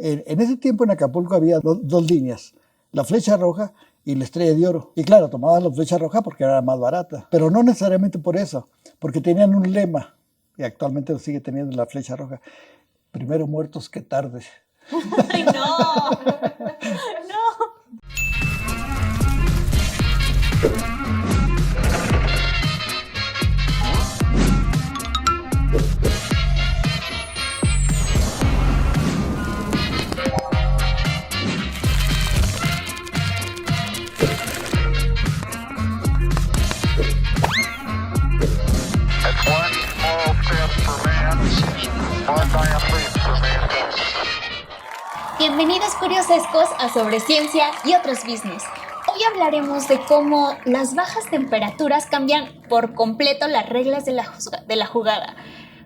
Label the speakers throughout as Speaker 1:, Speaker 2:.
Speaker 1: en ese tiempo en Acapulco había dos líneas, la Flecha Roja y la Estrella de Oro. Y claro, tomaban la Flecha Roja porque era más barata, pero no necesariamente por eso, porque tenían un lema, y actualmente lo sigue teniendo la Flecha Roja: primero muertos que tarde.
Speaker 2: ¡Ay, no! ¡No! Bienvenidos curiosescos a Sobre Ciencia y otros business. Hoy hablaremos de cómo las bajas temperaturas cambian por completo las reglas de la jugada.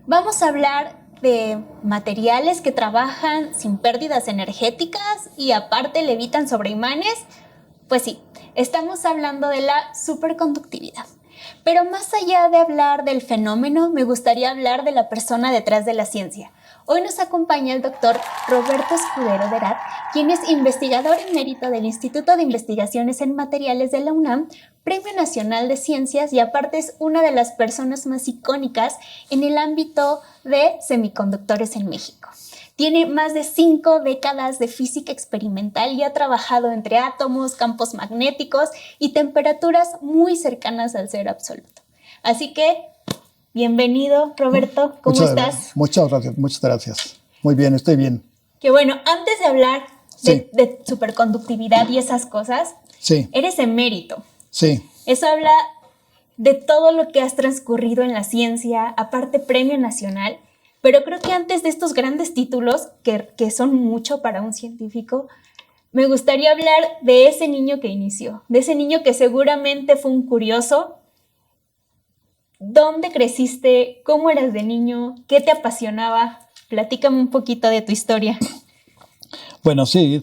Speaker 2: Vamos a hablar de materiales que trabajan sin pérdidas energéticas y aparte levitan sobre imanes. Pues sí, estamos hablando de la superconductividad. Pero más allá de hablar del fenómeno, me gustaría hablar de la persona detrás de la ciencia. Hoy nos acompaña el doctor Roberto Escudero Verat, quien es investigador emérito del Instituto de Investigaciones en Materiales de la UNAM, Premio Nacional de Ciencias y aparte es una de las personas más icónicas en el ámbito de semiconductores en México. Tiene más de 5 décadas de física experimental y ha trabajado entre átomos, campos magnéticos y temperaturas muy cercanas al cero absoluto. Así que, bienvenido, Roberto. ¿Cómo estás?
Speaker 1: Muchas gracias. Muy bien, estoy bien.
Speaker 2: Que bueno, antes de hablar de superconductividad y esas cosas, eres emérito.
Speaker 1: Sí.
Speaker 2: Eso habla de todo lo que has transcurrido en la ciencia, aparte Premio Nacional. Pero creo que antes de estos grandes títulos, que son mucho para un científico, me gustaría hablar de ese niño que inició, de ese niño que seguramente fue un curioso. ¿Dónde creciste? ¿Cómo eras de niño? ¿Qué te apasionaba? Platícame un poquito de tu historia.
Speaker 1: Bueno, sí.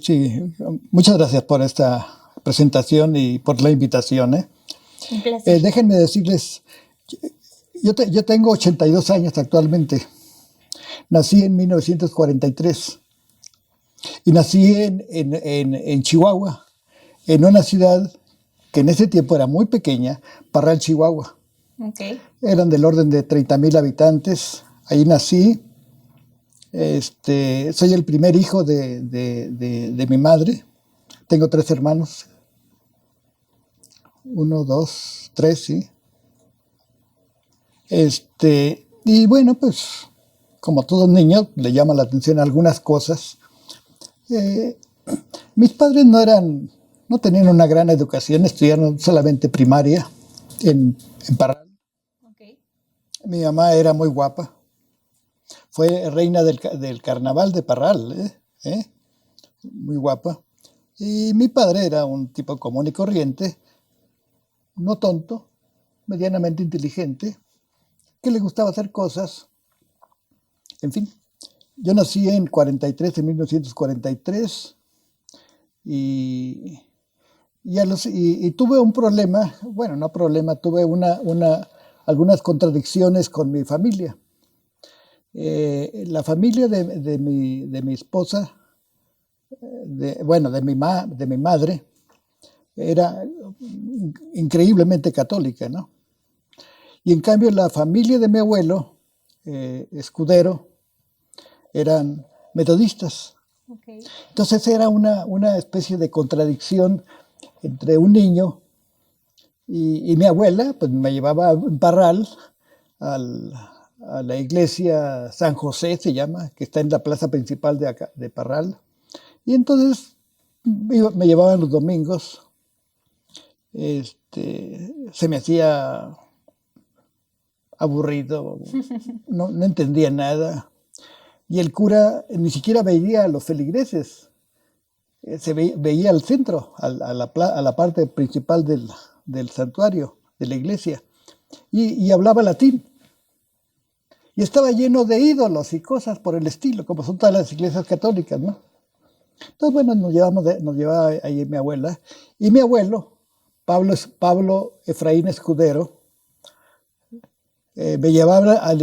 Speaker 1: Muchas gracias por esta presentación y por la invitación.
Speaker 2: Un placer.
Speaker 1: Déjenme decirles, yo tengo 82 años actualmente. Nací en 1943 y nací en Chihuahua, en una ciudad que en ese tiempo era muy pequeña, Parral, Chihuahua.
Speaker 2: Okay.
Speaker 1: Eran del orden de 30,000 habitantes. Ahí nací. Soy el primer hijo de mi madre. Tengo 3 hermanos. 1, 2, 3, sí. Y bueno, pues, como todo niño, le llama la atención algunas cosas. Mis padres no tenían una gran educación, estudiaron solamente primaria en Parral.
Speaker 2: Okay.
Speaker 1: Mi mamá era muy guapa. Fue reina del carnaval de Parral, muy guapa. Y mi padre era un tipo común y corriente, no tonto, medianamente inteligente, que le gustaba hacer cosas. En fin, yo nací en 1943, y tuve un problema, bueno, no problema, tuve algunas contradicciones con mi familia. La familia de mi esposa, de mi madre, era increíblemente católica, ¿no? Y en cambio la familia de mi abuelo, Escudero, eran metodistas.
Speaker 2: Okay.
Speaker 1: Entonces era una especie de contradicción entre un niño y mi abuela, pues me llevaba en Parral a la iglesia San José, se llama, que está en la plaza principal de Parral. Y entonces me llevaban los domingos. Se me hacía aburrido, no entendía nada. Y el cura ni siquiera veía a los feligreses, veía al centro, a la parte principal del santuario, de la iglesia, y hablaba latín. Y estaba lleno de ídolos y cosas por el estilo, como son todas las iglesias católicas, ¿no? Entonces, bueno, nos llevaba ahí mi abuela, y mi abuelo, Pablo Efraín Escudero, me llevaba a la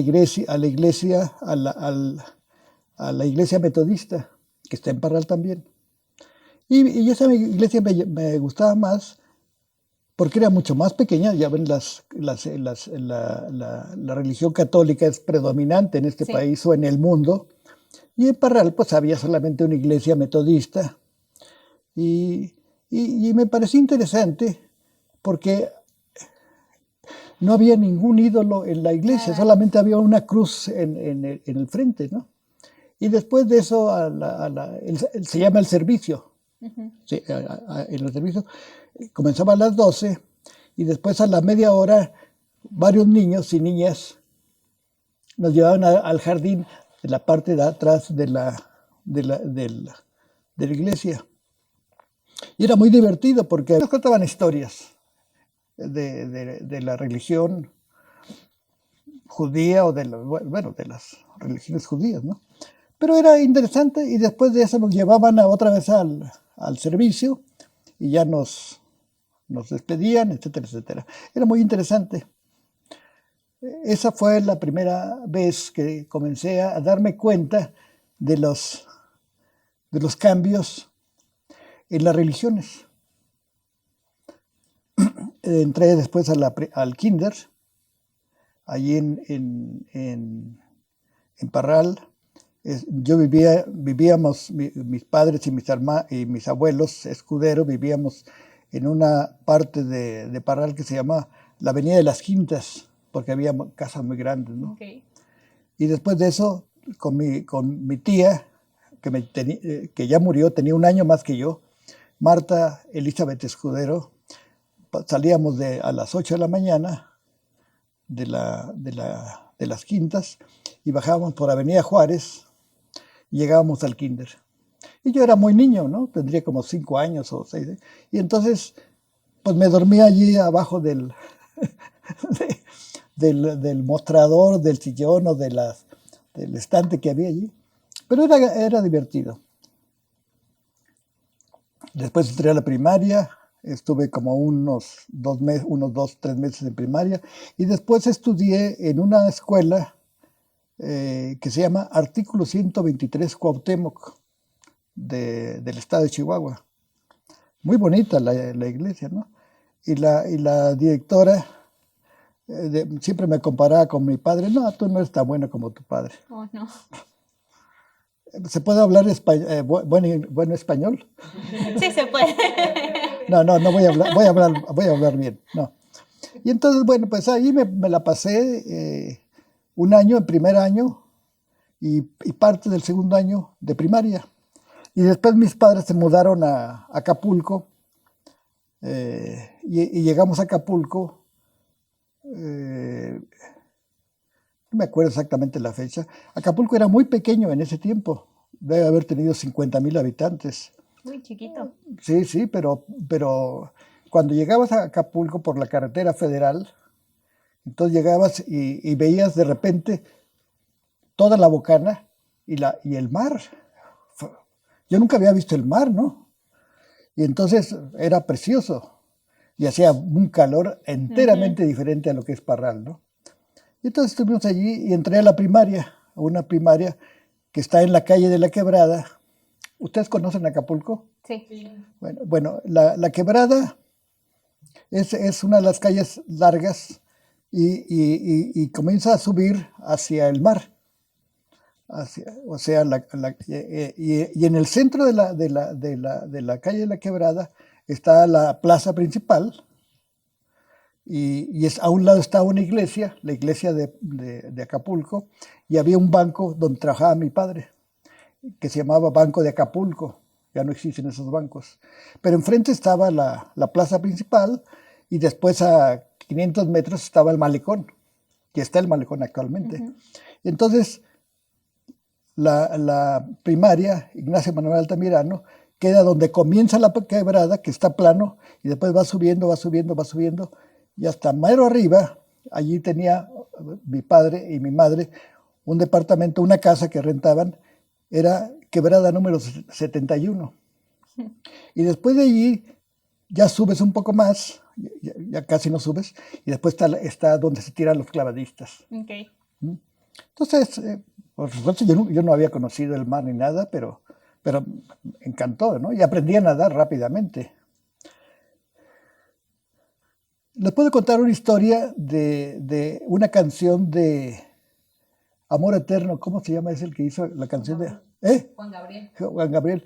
Speaker 1: iglesia metodista, que está en Parral también. Y esa iglesia me gustaba más porque era mucho más pequeña. Ya ven, la religión católica es predominante en este
Speaker 2: Sí.
Speaker 1: país o en el mundo. Y en Parral pues había solamente una iglesia metodista. Y me pareció interesante porque no había ningún ídolo en la iglesia,
Speaker 2: Nada.
Speaker 1: solamente había una cruz en el frente, ¿no? Y después de eso se llama el servicio.
Speaker 2: Ujú.
Speaker 1: Sí, en el servicio comenzaba a las 12 y después a la media hora varios niños y niñas nos llevaban al jardín de la parte de atrás de la iglesia. Y era muy divertido porque nos contaban historias de la religión judía o de las religiones judías, ¿no? Pero era interesante y después de eso nos llevaban otra vez al servicio y ya nos despedían, etcétera, etcétera. Era muy interesante. Esa fue la primera vez que comencé a darme cuenta de los cambios en las religiones. Entré después al kinder, allí en Parral. Vivíamos, mis padres y mis abuelos, Escudero, vivíamos en una parte de Parral que se llama la Avenida de las Quintas, porque había casas muy grandes, ¿no?
Speaker 2: Okay.
Speaker 1: Y después de eso, con mi tía, que ya murió, tenía un año más que yo, Marta Elizabeth Escudero, salíamos a las 8 de la mañana de las Quintas y bajábamos por Avenida Juárez y llegábamos al kinder. Y yo era muy niño, ¿no? Tendría como 5 años o 6. Y entonces, pues me dormía allí abajo del mostrador, del sillón o del estante que había allí. Pero era divertido. Después entré a la primaria, estuve como unos 2, 3 meses en primaria, y después estudié en una escuela que se llama Artículo 123 Cuauhtémoc, del estado de Chihuahua. Muy bonita la iglesia, ¿no? Y la directora siempre me comparaba con mi padre. No, tú no eres tan bueno como tu padre.
Speaker 2: Oh, no.
Speaker 1: ¿Se puede hablar buen español?
Speaker 2: Sí, se puede.
Speaker 1: No voy a hablar bien. No. Y entonces, bueno, pues ahí me la pasé un año en primer año y parte del segundo año de primaria. Y después mis padres se mudaron a Acapulco y llegamos a Acapulco. No me acuerdo exactamente la fecha. Acapulco era muy pequeño en ese tiempo. Debe haber tenido 50,000 habitantes.
Speaker 2: Muy chiquito.
Speaker 1: Sí, pero cuando llegabas a Acapulco por la carretera federal, entonces llegabas y veías de repente toda la bocana y el mar. Yo nunca había visto el mar, ¿no? Y entonces era precioso. Y hacía un calor enteramente diferente a lo que es Parral, ¿no? Y entonces estuvimos allí y entré a una primaria que está en la calle de la Quebrada. ¿Ustedes conocen Acapulco?
Speaker 2: Sí.
Speaker 1: Bueno, la Quebrada es una de las calles largas y comienza a subir hacia el mar. Y en el centro de la calle de la Quebrada está la plaza principal. Y a un lado está una iglesia, la iglesia de Acapulco, y había un banco donde trabajaba mi padre, que se llamaba Banco de Acapulco. Ya no existen esos bancos. Pero enfrente estaba la plaza principal y después a 500 metros estaba el malecón, que está el malecón actualmente. Entonces, la primaria, Ignacio Manuel Altamirano, queda donde comienza la Quebrada, que está plano, y después va subiendo, va subiendo, va subiendo, y hasta mero arriba, allí tenía mi padre y mi madre un departamento, una casa que rentaban, era Quebrada número 71. Y después de allí ya subes un poco más, ya casi no subes, y después está donde se tiran los clavadistas.
Speaker 2: Okay.
Speaker 1: Entonces, por supuesto, yo no había conocido el mar ni nada, pero pero me encantó, ¿no? Y aprendí a nadar rápidamente. Les puedo contar una historia de una canción de Amor Eterno. ¿Cómo se llama? Es el que hizo la canción de...
Speaker 2: Juan Gabriel.
Speaker 1: Juan Gabriel.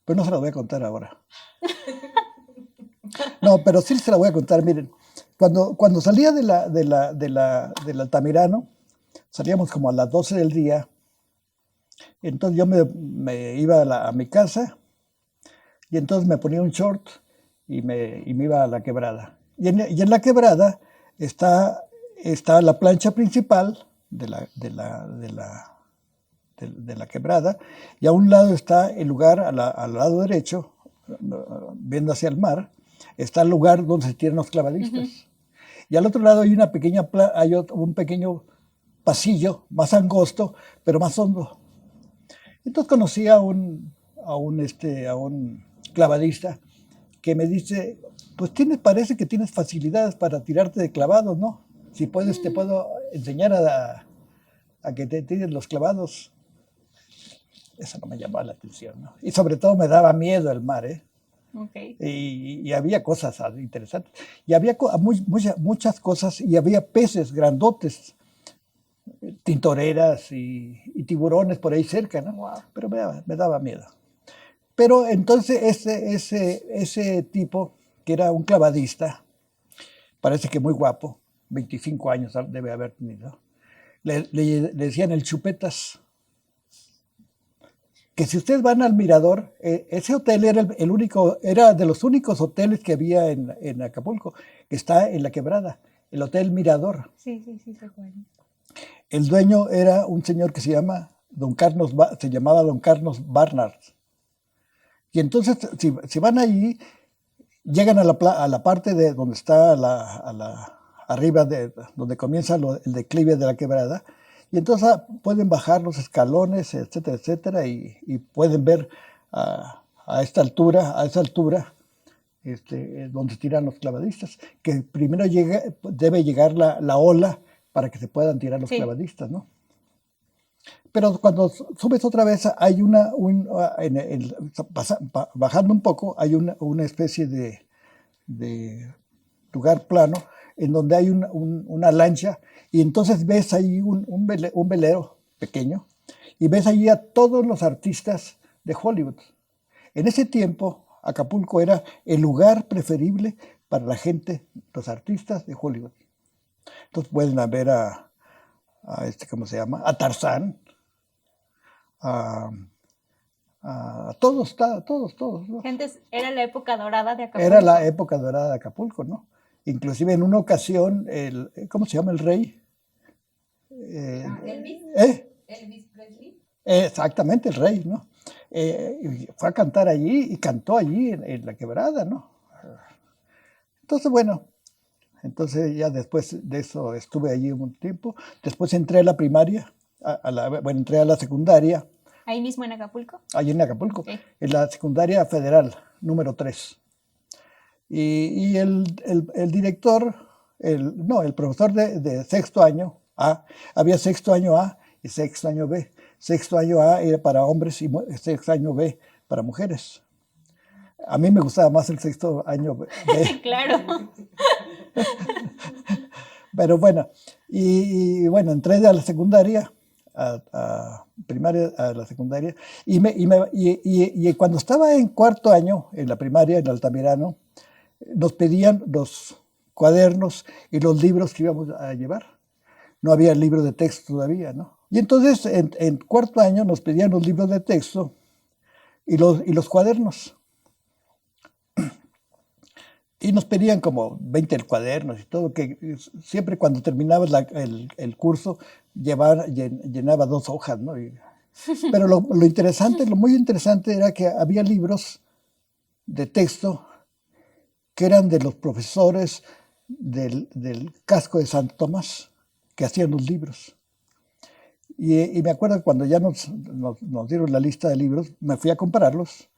Speaker 1: Pero no se la voy a contar ahora. No, pero sí se la voy a contar. Miren, cuando salía del Altamirano, salíamos como a las 12 del día. Entonces yo me iba a mi casa y entonces me ponía un short y me iba a la quebrada. Y en la quebrada está la plancha principal de la quebrada, y a un lado está el lugar, al lado derecho, viendo hacia el mar, está el lugar donde se tiran los clavadistas. Y al otro lado hay un pequeño pasillo más angosto, pero más hondo. Entonces conocí a un clavadista que me dice, pues parece que tienes facilidades para tirarte de clavados, ¿no? Si puedes, te puedo enseñar a que te tires los clavados. Eso no me llamaba la atención, ¿no? Y sobre todo me daba miedo el mar, ¿eh?
Speaker 2: Okay.
Speaker 1: Y había cosas interesantes. Y había muchas cosas, y había peces grandotes, tintoreras y tiburones por ahí cerca, ¿no?
Speaker 2: Wow.
Speaker 1: Pero me daba miedo. Pero entonces ese tipo, que era un clavadista, parece que muy guapo, 25 años debe haber tenido, le decían el Chupetas. Que si ustedes van al Mirador, ese hotel era era de los únicos hoteles que había en Acapulco, que está en la quebrada, el Hotel Mirador.
Speaker 2: Sí, se acuerda.
Speaker 1: El dueño era un señor que se llamaba Don Carlos Barnard. Y entonces, si van allí, llegan a la parte de donde está arriba donde comienza el declive de la quebrada, y entonces pueden bajar los escalones, etcétera, etcétera, y pueden ver a esa altura, donde tiran los clavadistas, que primero debe llegar la ola para que se puedan tirar los clavadistas, ¿no? Pero cuando subes otra vez, hay bajando un poco, hay una especie de lugar plano en donde hay una lancha, y entonces ves ahí un velero pequeño, y ves allí a todos los artistas de Hollywood. En ese tiempo, Acapulco era el lugar preferible para la gente, los artistas de Hollywood. Entonces pueden ver ¿cómo se llama? A Tarzán, a todos, ¿no?
Speaker 2: Era la época dorada de Acapulco.
Speaker 1: Era la época dorada de Acapulco, ¿no? Inclusive en una ocasión, ¿cómo se llama el rey?
Speaker 2: Elvis. Elvis Presley.
Speaker 1: Exactamente, el rey, ¿no? Fue a cantar allí y cantó allí en la quebrada, ¿no? Entonces, bueno, ya después de eso estuve allí un tiempo. Después entré a la primaria, entré a la secundaria.
Speaker 2: ¿Ahí mismo en Acapulco?
Speaker 1: Allí en Acapulco, en la secundaria federal, número 3. Y el director, el profesor de sexto año A, había sexto año A y sexto año B. Sexto año A era para hombres y sexto año B para mujeres. A mí me gustaba más el sexto año B.
Speaker 2: Claro.
Speaker 1: Pero bueno, y bueno, entré a la secundaria, a primaria, a la secundaria, y cuando estaba en cuarto año, en la primaria, en Altamirano, nos pedían los cuadernos y los libros que íbamos a llevar. No había libro de texto todavía, ¿no? Y entonces en cuarto año nos pedían los libros de texto y los cuadernos. Y nos pedían como 20 cuadernos y todo, que siempre cuando terminabas el curso llenaba 2 hojas, ¿no? Pero lo muy interesante era que había libros de texto que eran de los profesores del casco de Santo Tomás, que hacían los libros. Y me acuerdo que cuando ya nos dieron la lista de libros, me fui a comprarlos,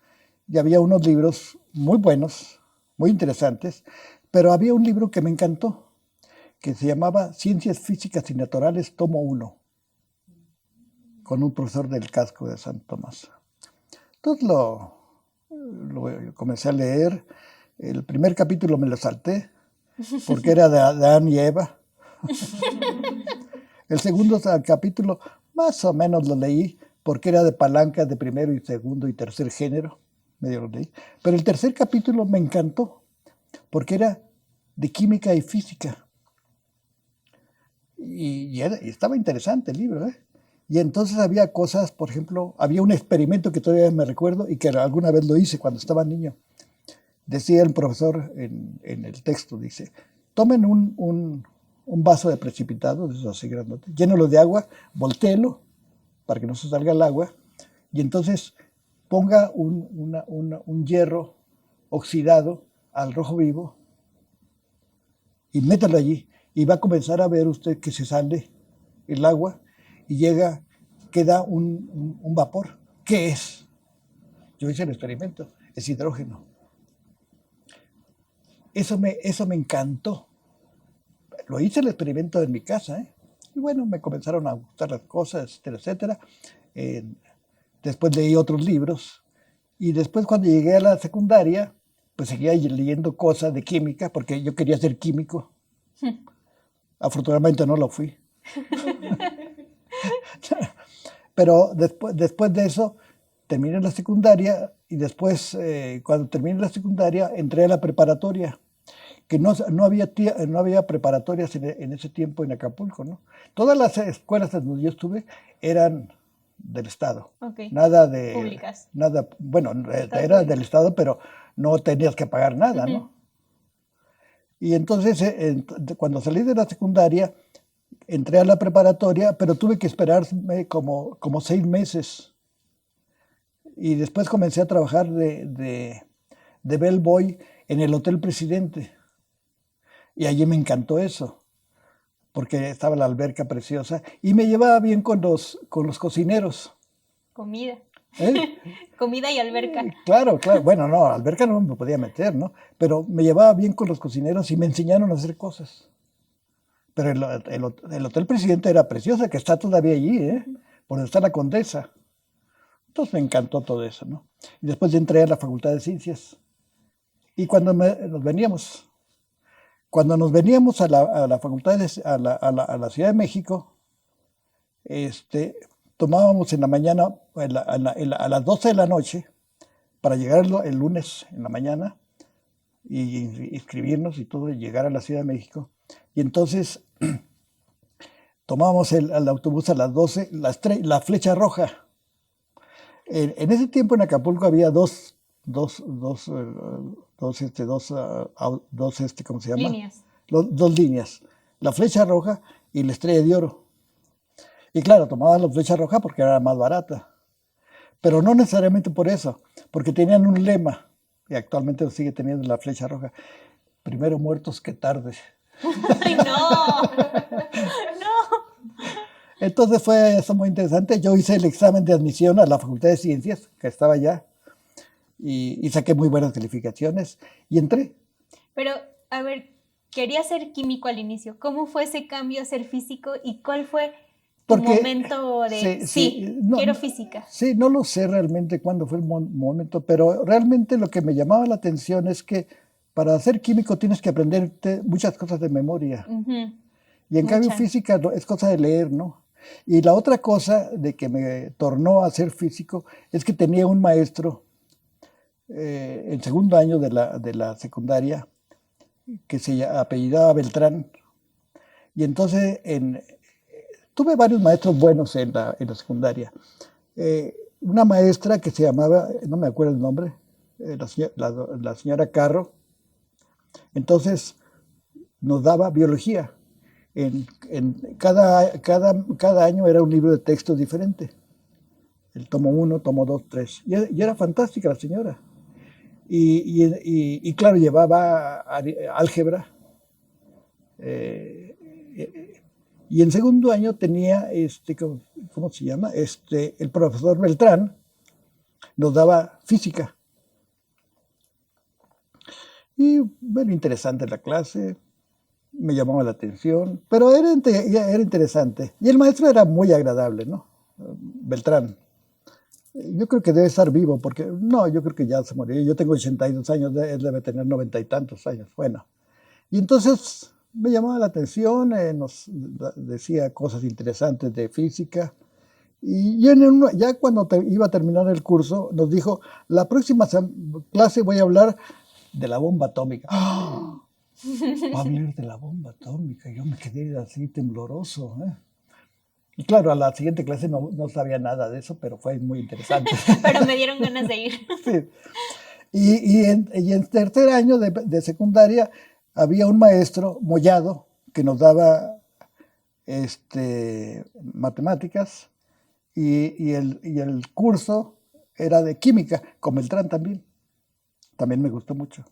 Speaker 1: y había unos libros muy buenos, muy interesantes, pero había un libro que me encantó, que se llamaba Ciencias Físicas y Naturales, tomo 1. con un profesor del casco de San Tomás. Entonces lo comencé a leer. El primer capítulo me lo salté porque era de Adán y Eva. El segundo capítulo más o menos lo leí porque era de palancas de primero y segundo y tercer género. Medio lo leí. Pero el tercer capítulo me encantó porque era de química y física. Y estaba interesante el libro, ¿eh? Y entonces había cosas, por ejemplo, había un experimento que todavía me recuerdo y que alguna vez lo hice cuando estaba niño. Decía el profesor en el texto, dice, tomen un vaso de precipitado, de esos así grandotes, llénelo de agua, voltéelo para que no se salga el agua, y entonces ponga un hierro oxidado al rojo vivo y métalo allí. Y va a comenzar a ver usted que se sale el agua y queda un vapor. ¿Qué es? Yo hice el experimento, es hidrógeno. Eso me encantó. Lo hice el experimento en mi casa, ¿eh? Y bueno, me comenzaron a gustar las cosas, etcétera, etcétera. Después leí otros libros. Y después cuando llegué a la secundaria, pues seguía leyendo cosas de química, porque yo quería ser químico. Afortunadamente no lo fui. Pero después de eso, terminé la secundaria y después, cuando terminé la secundaria, entré a la preparatoria, que no había preparatorias en ese tiempo en Acapulco, ¿no? Todas las escuelas en donde yo estuve eran del Estado.
Speaker 2: Okay.
Speaker 1: Nada de...
Speaker 2: Públicas.
Speaker 1: Nada, bueno, era del Estado, pero no tenías que pagar nada, ¿no? Y entonces, cuando salí de la secundaria, entré a la preparatoria, pero tuve que esperarme como 6 meses. Y después comencé a trabajar de bellboy en el Hotel Presidente. Y allí me encantó eso, porque estaba la alberca preciosa y me llevaba bien con los cocineros.
Speaker 2: Comida.
Speaker 1: ¿Eh?
Speaker 2: Comida y alberca.
Speaker 1: Claro. Bueno, no, alberca no me podía meter, ¿no? Pero me llevaba bien con los cocineros y me enseñaron a hacer cosas. Pero el Hotel Presidente era precioso, que está todavía allí, ¿eh? Por donde está la Condesa. Entonces me encantó todo eso, ¿no? Y después ya entré a la Facultad de Ciencias. Y cuando nos veníamos a la Facultad, a la Ciudad de México, tomábamos en la mañana, a las 12 de la noche, para llegar el lunes en la mañana y inscribirnos y todo, y llegar a la Ciudad de México. Y entonces tomábamos el autobús a las 12, la Flecha Roja. En ese tiempo en Acapulco había dos, ¿cómo se llama?
Speaker 2: Líneas.
Speaker 1: Dos líneas, la Flecha Roja y la Estrella de Oro. Y claro, tomaba la Flecha Roja porque era más barata, pero no necesariamente por eso, porque tenían un lema, y actualmente lo sigue teniendo la Flecha Roja: primero muertos que tarde.
Speaker 2: ¡Ay, no! ¡No!
Speaker 1: Entonces fue eso muy interesante. Yo hice el examen de admisión a la Facultad de Ciencias, que estaba allá, y saqué muy buenas calificaciones, y entré.
Speaker 2: Pero, a ver, quería ser químico al inicio. ¿Cómo fue ese cambio a ser físico y cuál fue tu momento de quiero física?
Speaker 1: Sí, no lo sé realmente cuándo fue el momento, pero realmente lo que me llamaba la atención es que para ser químico tienes que aprenderte muchas cosas de memoria. Y en cambio física es cosa de leer, ¿no? Y la otra cosa de que me tornó a ser físico es que tenía un maestro en segundo año de la secundaria que se apellidaba Beltrán. Y entonces tuve varios maestros buenos en la secundaria. Una maestra que se llamaba, no me acuerdo el nombre, la señora Carro. Entonces nos daba biología. Cada año era un libro de texto diferente. El tomo 1, tomo 2, 3. Y era fantástica la señora. Y claro, llevaba álgebra. Y en segundo año tenía, ¿cómo se llama? El profesor Beltrán nos daba física. Y bueno, interesante la clase, me llamaba la atención, pero era interesante. Y el maestro era muy agradable, ¿no? Beltrán. Yo creo que debe estar vivo, porque no, yo creo que ya se murió. Yo tengo 82 años, él debe tener 90 y tantos años. Bueno, y entonces me llamaba la atención, nos decía cosas interesantes de física. Y ya cuando iba a terminar el curso, nos dijo, la próxima clase voy a hablar de la bomba atómica. ¡Ah! Va a hablar de la bomba atómica. Yo me quedé así tembloroso, ¿eh? Y claro, a la siguiente clase no sabía nada de eso, pero fue muy interesante.
Speaker 2: Pero me dieron ganas de ir.
Speaker 1: Sí. Y en tercer año de secundaria había un maestro, Mollado, que nos daba matemáticas y el curso era de química, con Beltrán también. También me gustó mucho.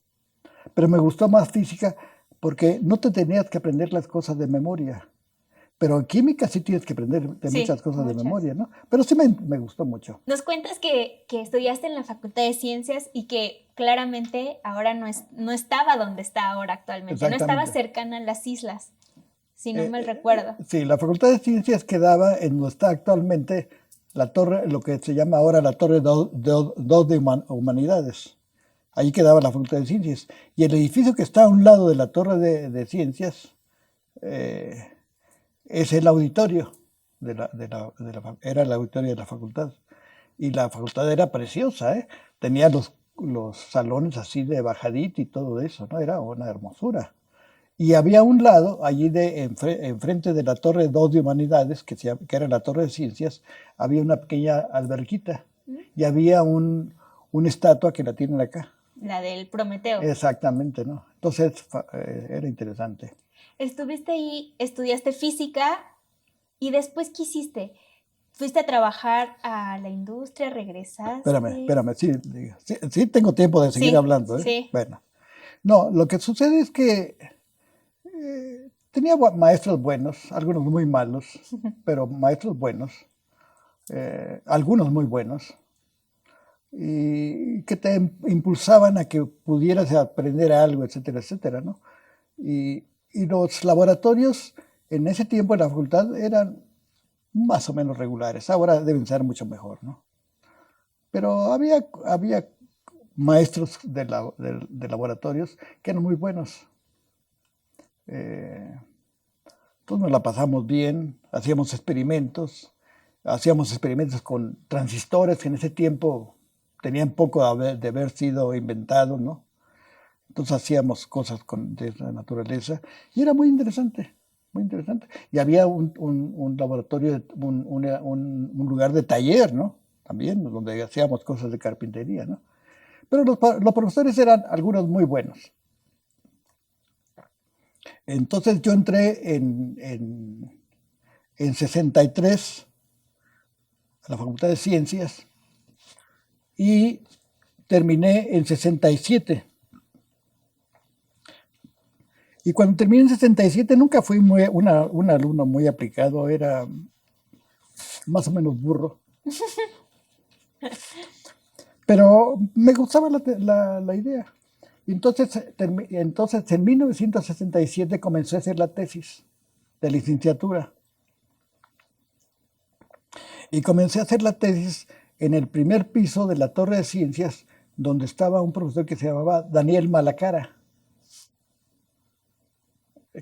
Speaker 1: Pero me gustó más física porque no te tenías que aprender las cosas de memoria. Pero en química sí tienes que aprender muchas cosas de memoria, ¿no? Pero sí me gustó mucho.
Speaker 2: Nos cuentas que estudiaste en la Facultad de Ciencias y que claramente ahora no estaba donde está ahora actualmente. No estaba cercana a las islas, si no mal recuerdo.
Speaker 1: Sí, la Facultad de Ciencias quedaba en donde está actualmente la torre, lo que se llama ahora la Torre 2 de Humanidades. Ahí quedaba la Facultad de Ciencias. Y el edificio que está a un lado de la Torre de Ciencias es el auditorio era el auditorio de la facultad. Y la facultad era preciosa, ¿eh? Tenía los salones así de bajadita y todo eso, ¿no? Era una hermosura. Y había un lado, allí enfrente de la Torre 2 de Humanidades, que era la Torre de Ciencias, había una pequeña alberquita y había una estatua que la tienen acá.
Speaker 2: La del Prometeo.
Speaker 1: Exactamente, ¿no? Entonces era interesante.
Speaker 2: Estuviste ahí, estudiaste física y después ¿qué hiciste? ¿Fuiste a trabajar a la industria? ¿Regresaste?
Speaker 1: Espérame, sí tengo tiempo de seguir hablando, ¿eh?
Speaker 2: Sí.
Speaker 1: Bueno, no, lo que sucede es que tenía maestros buenos, algunos muy malos, pero maestros buenos, algunos muy buenos, y que te impulsaban a que pudieras aprender algo, etcétera, etcétera, ¿no? Y los laboratorios en ese tiempo en la facultad eran más o menos regulares. Ahora deben ser mucho mejor, ¿no? Pero había maestros de laboratorios que eran muy buenos. Entonces nos la pasamos bien, hacíamos experimentos con transistores que en ese tiempo tenían poco de haber sido inventados, ¿no? Entonces hacíamos cosas de esa naturaleza y era muy interesante, muy interesante. Y había un laboratorio, un lugar de taller, ¿no? También, donde hacíamos cosas de carpintería, ¿no? Pero los profesores eran algunos muy buenos. Entonces yo entré en 63 a la Facultad de Ciencias y terminé en 67. Y cuando terminé en 67 nunca fui un alumno muy aplicado, era más o menos burro. Pero me gustaba la idea. Y entonces en 1967 comencé a hacer la tesis de licenciatura. Y comencé a hacer la tesis en el primer piso de la Torre de Ciencias, donde estaba un profesor que se llamaba Daniel Malacara,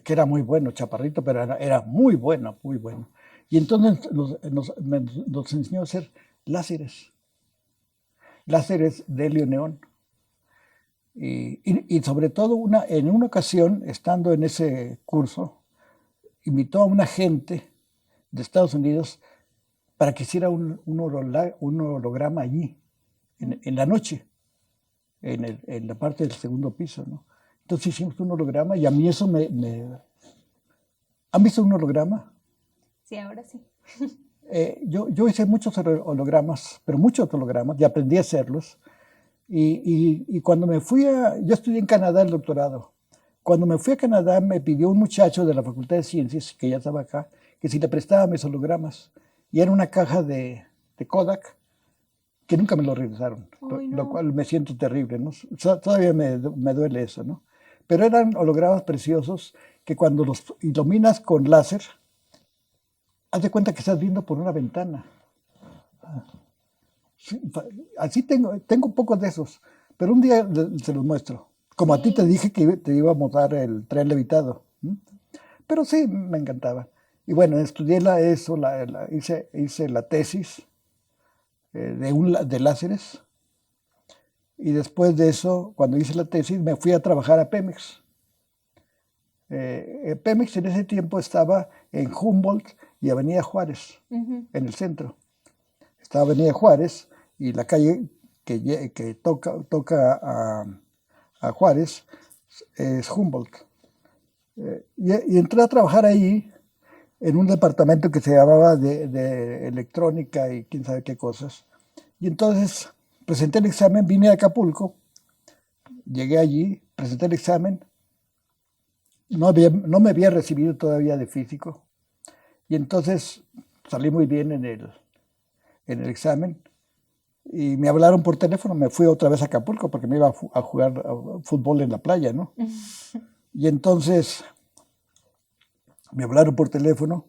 Speaker 1: que era muy bueno, chaparrito, pero era muy bueno, muy bueno. Y entonces nos enseñó a hacer láseres de helio neón. Y sobre todo, en una ocasión, estando en ese curso, invitó a un agente de Estados Unidos para que hiciera un holograma allí, en la noche, en la parte del segundo piso, ¿no? Entonces hicimos un holograma y a mí eso ¿Han visto un holograma?
Speaker 2: Sí, ahora sí.
Speaker 1: Yo hice muchos hologramas, pero muchos hologramas, y aprendí a hacerlos. Y cuando yo estudié en Canadá el doctorado. Cuando me fui a Canadá me pidió un muchacho de la Facultad de Ciencias, que ya estaba acá, que si le prestaba mis hologramas. Y era una caja de Kodak, que nunca me lo regresaron, lo cual me siento terrible, ¿no? Todavía me duele eso, ¿no? Pero eran hologramas preciosos que cuando los iluminas con láser, haz de cuenta que estás viendo por una ventana. Sí, así tengo pocos de esos, pero un día se los muestro. Como a ti te dije que te íbamos a dar el tren levitado. Pero sí, me encantaba. Y bueno, estudié eso, hice la tesis de láseres. Y después de eso, cuando hice la tesis, me fui a trabajar a Pemex. Pemex en ese tiempo estaba en Humboldt y Avenida Juárez, en el centro. Estaba Avenida Juárez y la calle que toca a Juárez es Humboldt. Y entré a trabajar ahí en un departamento que se llamaba de electrónica y quién sabe qué cosas. Y entonces presenté el examen, vine a Acapulco, llegué allí, presenté el examen, no me había recibido todavía de físico. Y entonces salí muy bien en el examen y me hablaron por teléfono, me fui otra vez a Acapulco porque me iba a jugar fútbol en la playa, ¿no? Y entonces me hablaron por teléfono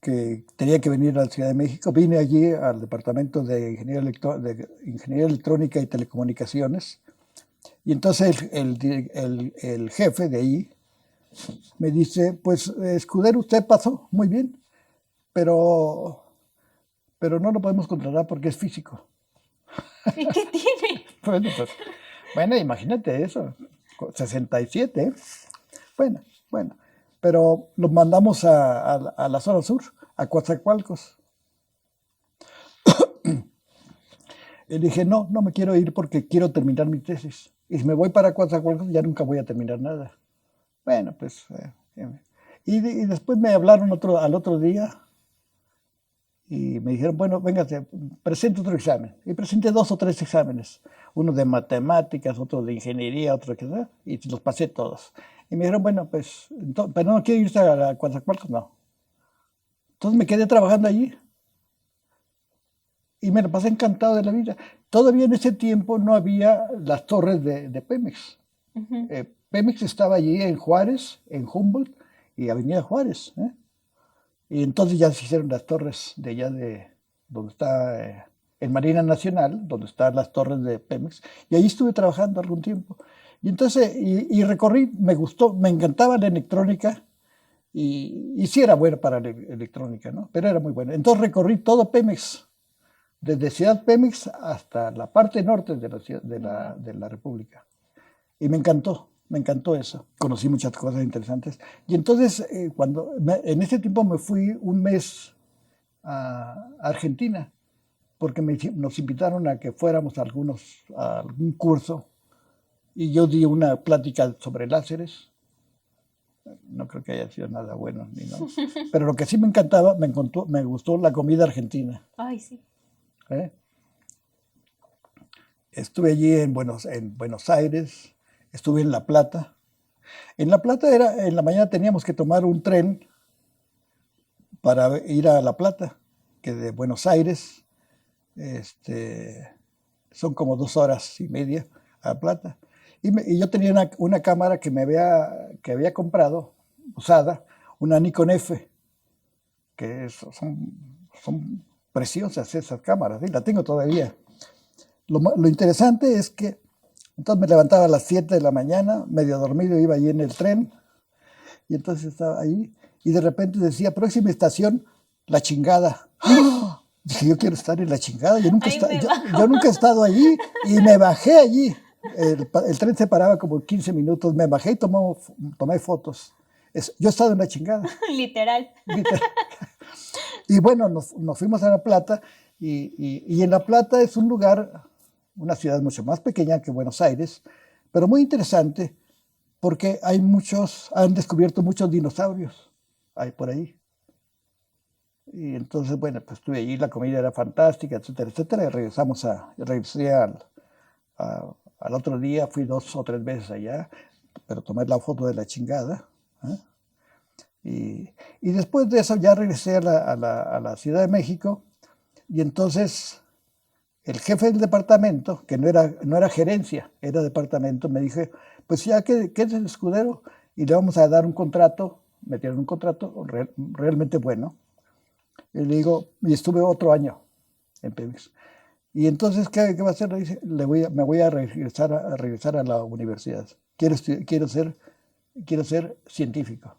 Speaker 1: que tenía que venir a la Ciudad de México. Vine allí al Departamento de Ingeniería Electrónica y Telecomunicaciones. Y entonces el jefe de ahí me dice, pues Escudero, usted pasó muy bien, pero no lo podemos contratar porque es físico.
Speaker 2: ¿Y qué tiene?
Speaker 1: Bueno, imagínate eso, 67, ¿eh? Bueno, pero los mandamos a la zona sur, a Coatzacoalcos. Y dije, no me quiero ir porque quiero terminar mi tesis. Y si me voy para Coatzacoalcos ya nunca voy a terminar nada. Bueno, pues... y después me hablaron al otro día y me dijeron, bueno, véngase, presente otro examen. Y presenté 2 o 3 exámenes. Uno de matemáticas, otro de ingeniería, otro que sea, y los pasé todos. Y me dijeron, bueno, pues, pero no quiero irse a Coatzacoalcos, no. Entonces me quedé trabajando allí. Y me lo pasé encantado de la vida. Todavía en ese tiempo no había las torres de Pemex. Pemex estaba allí en Juárez, en Humboldt y Avenida Juárez. Y entonces ya se hicieron las torres de allá de donde está en Marina Nacional, donde están las torres de Pemex. Y ahí estuve trabajando algún tiempo. Y entonces, y recorrí, me gustó, me encantaba la electrónica. Y sí era buena para la electrónica, ¿no? Pero era muy buena. Entonces recorrí todo Pemex, desde Ciudad Pemex hasta la parte norte de la República. Y me encantó eso. Conocí muchas cosas interesantes. Y entonces, en ese tiempo me fui un mes a Argentina, porque nos invitaron a que fuéramos a algún curso, y yo di una plática sobre láseres. No creo que haya sido nada bueno, pero lo que sí me encantaba, me gustó la comida argentina.
Speaker 2: Ay, sí.
Speaker 1: Estuve allí en Buenos Aires, estuve en La Plata. En La Plata en la mañana teníamos que tomar un tren para ir a La Plata, que de Buenos Aires son como 2 horas y media a La Plata. Y yo tenía una cámara que había comprado, usada, una Nikon F, que son preciosas esas cámaras, y la tengo todavía. Lo interesante es que entonces me levantaba a las 7 de la mañana, medio dormido, iba allí en el tren, y entonces estaba ahí, y de repente decía, próxima estación, La Chingada. ¡Oh! Dije, yo quiero estar en La Chingada, yo nunca he estado allí, y me bajé allí. El tren se paraba como 15 minutos, me bajé y tomé fotos. Yo he estado en La Chingada.
Speaker 2: Literal.
Speaker 1: Y bueno, nos fuimos a La Plata, y en La Plata es un lugar, una ciudad mucho más pequeña que Buenos Aires, pero muy interesante porque han descubierto muchos dinosaurios por ahí. Y entonces, bueno, pues estuve allí, la comida era fantástica, etcétera, etcétera, y regresé al otro día, fui 2 o 3 veces allá, pero tomé la foto de La Chingada. Y después de eso ya regresé a la Ciudad de México, y entonces el jefe del departamento, que no era gerencia, era departamento, me dijo, pues ya que es el Escudero, y le vamos a dar un contrato, me dieron un contrato realmente bueno. Y le digo, y estuve otro año en Pemex. Y entonces, ¿qué va a hacer? Dice, me voy a regresar a la universidad. Quiero ser científico,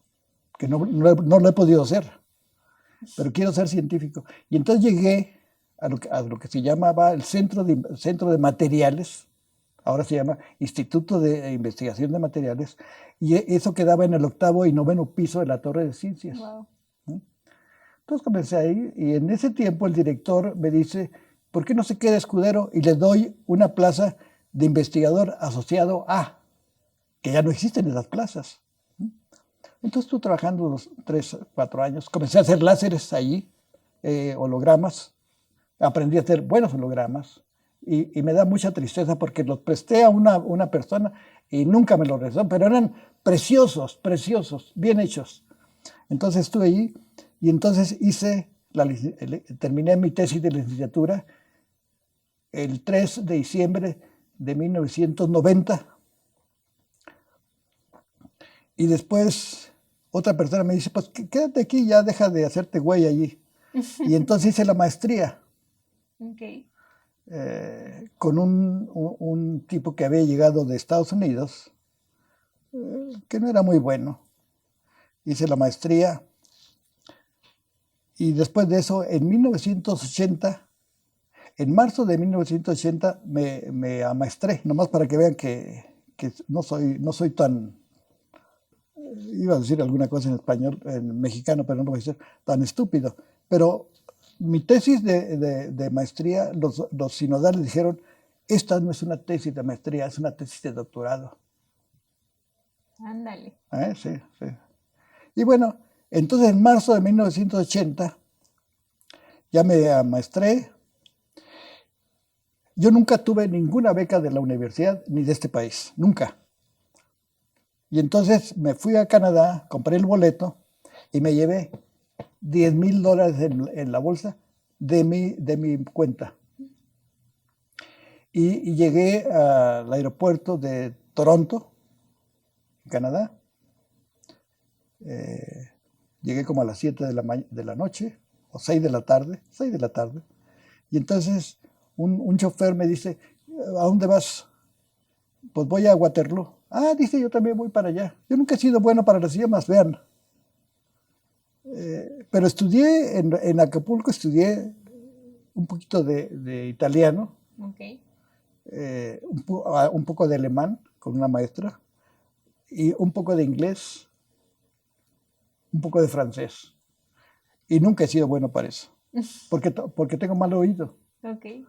Speaker 1: que no lo he podido ser, pero quiero ser científico. Y entonces llegué a lo que se llamaba el Centro de Materiales, ahora se llama Instituto de Investigación de Materiales, y eso quedaba en el 8º y 9º piso de la Torre de Ciencias.
Speaker 2: Wow.
Speaker 1: Entonces comencé ahí, y en ese tiempo el director me dice, ¿por qué no se queda Escudero? Y le doy una plaza de investigador asociado A, que ya no existen esas plazas. Entonces estuve trabajando unos 3, 4 años. Comencé a hacer láseres allí, hologramas. Aprendí a hacer buenos hologramas. Y me da mucha tristeza porque los presté a una persona y nunca me los regresó, pero eran preciosos, bien hechos. Entonces estuve allí y entonces terminé mi tesis de licenciatura el 3 de diciembre de 1990. Y después otra persona me dice, pues quédate aquí, ya deja de hacerte güey allí. Y entonces hice la maestría.
Speaker 2: Okay.
Speaker 1: Con un tipo que había llegado de Estados Unidos, que no era muy bueno. Hice la maestría y después de eso, en 1980, en marzo de 1980, me amaestré, nomás para que vean que no soy tan, iba a decir alguna cosa en español, en mexicano, pero no voy a ser tan estúpido. Pero mi tesis de maestría, los sinodales dijeron, esta no es una tesis de maestría, es una tesis de doctorado.
Speaker 2: Ándale.
Speaker 1: Sí. Y bueno, entonces en marzo de 1980 ya me amaestré. Yo nunca tuve ninguna beca de la universidad ni de este país, nunca. Y entonces me fui a Canadá, compré el boleto y me llevé $10,000 en la bolsa de mi cuenta. Y llegué al aeropuerto de Toronto, Canadá. Llegué como a las 7 de la noche, o 6 de la tarde. Y entonces un chofer me dice, ¿a dónde vas? Pues voy a Waterloo. Ah, dice, yo también voy para allá. Yo nunca he sido bueno para las idiomas, vean. Pero estudié en Acapulco, estudié un poquito de italiano,
Speaker 2: Okay.
Speaker 1: un poco de alemán con una maestra, y un poco de inglés, un poco de francés. Y nunca he sido bueno para eso, porque tengo mal oído.
Speaker 2: Okay.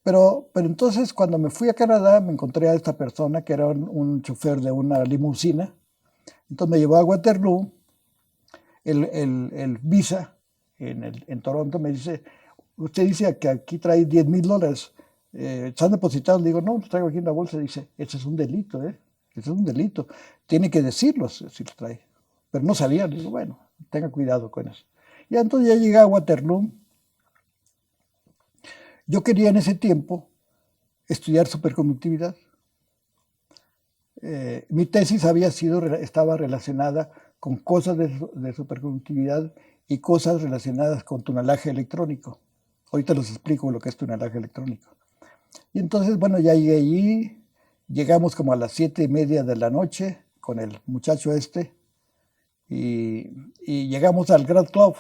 Speaker 1: Pero entonces cuando me fui a Canadá me encontré a esta persona que era un chofer de una limusina. Entonces me llevó a Waterloo. El visa en Toronto me dice, usted dice que aquí trae $10,000. ¿Están depositados? Le digo, no, los traigo aquí en la bolsa. Dice, ese es un delito, Ese es un delito. Tiene que decirlo si los trae. Pero no sabía. Le digo, bueno, tenga cuidado con eso. Y entonces ya llegué a Waterloo. Yo quería en ese tiempo estudiar superconductividad. Mi tesis estaba relacionada con cosas de superconductividad y cosas relacionadas con tunelaje electrónico. Ahorita les explico lo que es tunelaje electrónico. Y entonces, bueno, ya llegué allí, llegamos como a las 7:30 de la noche con el muchacho y llegamos al Grand Club,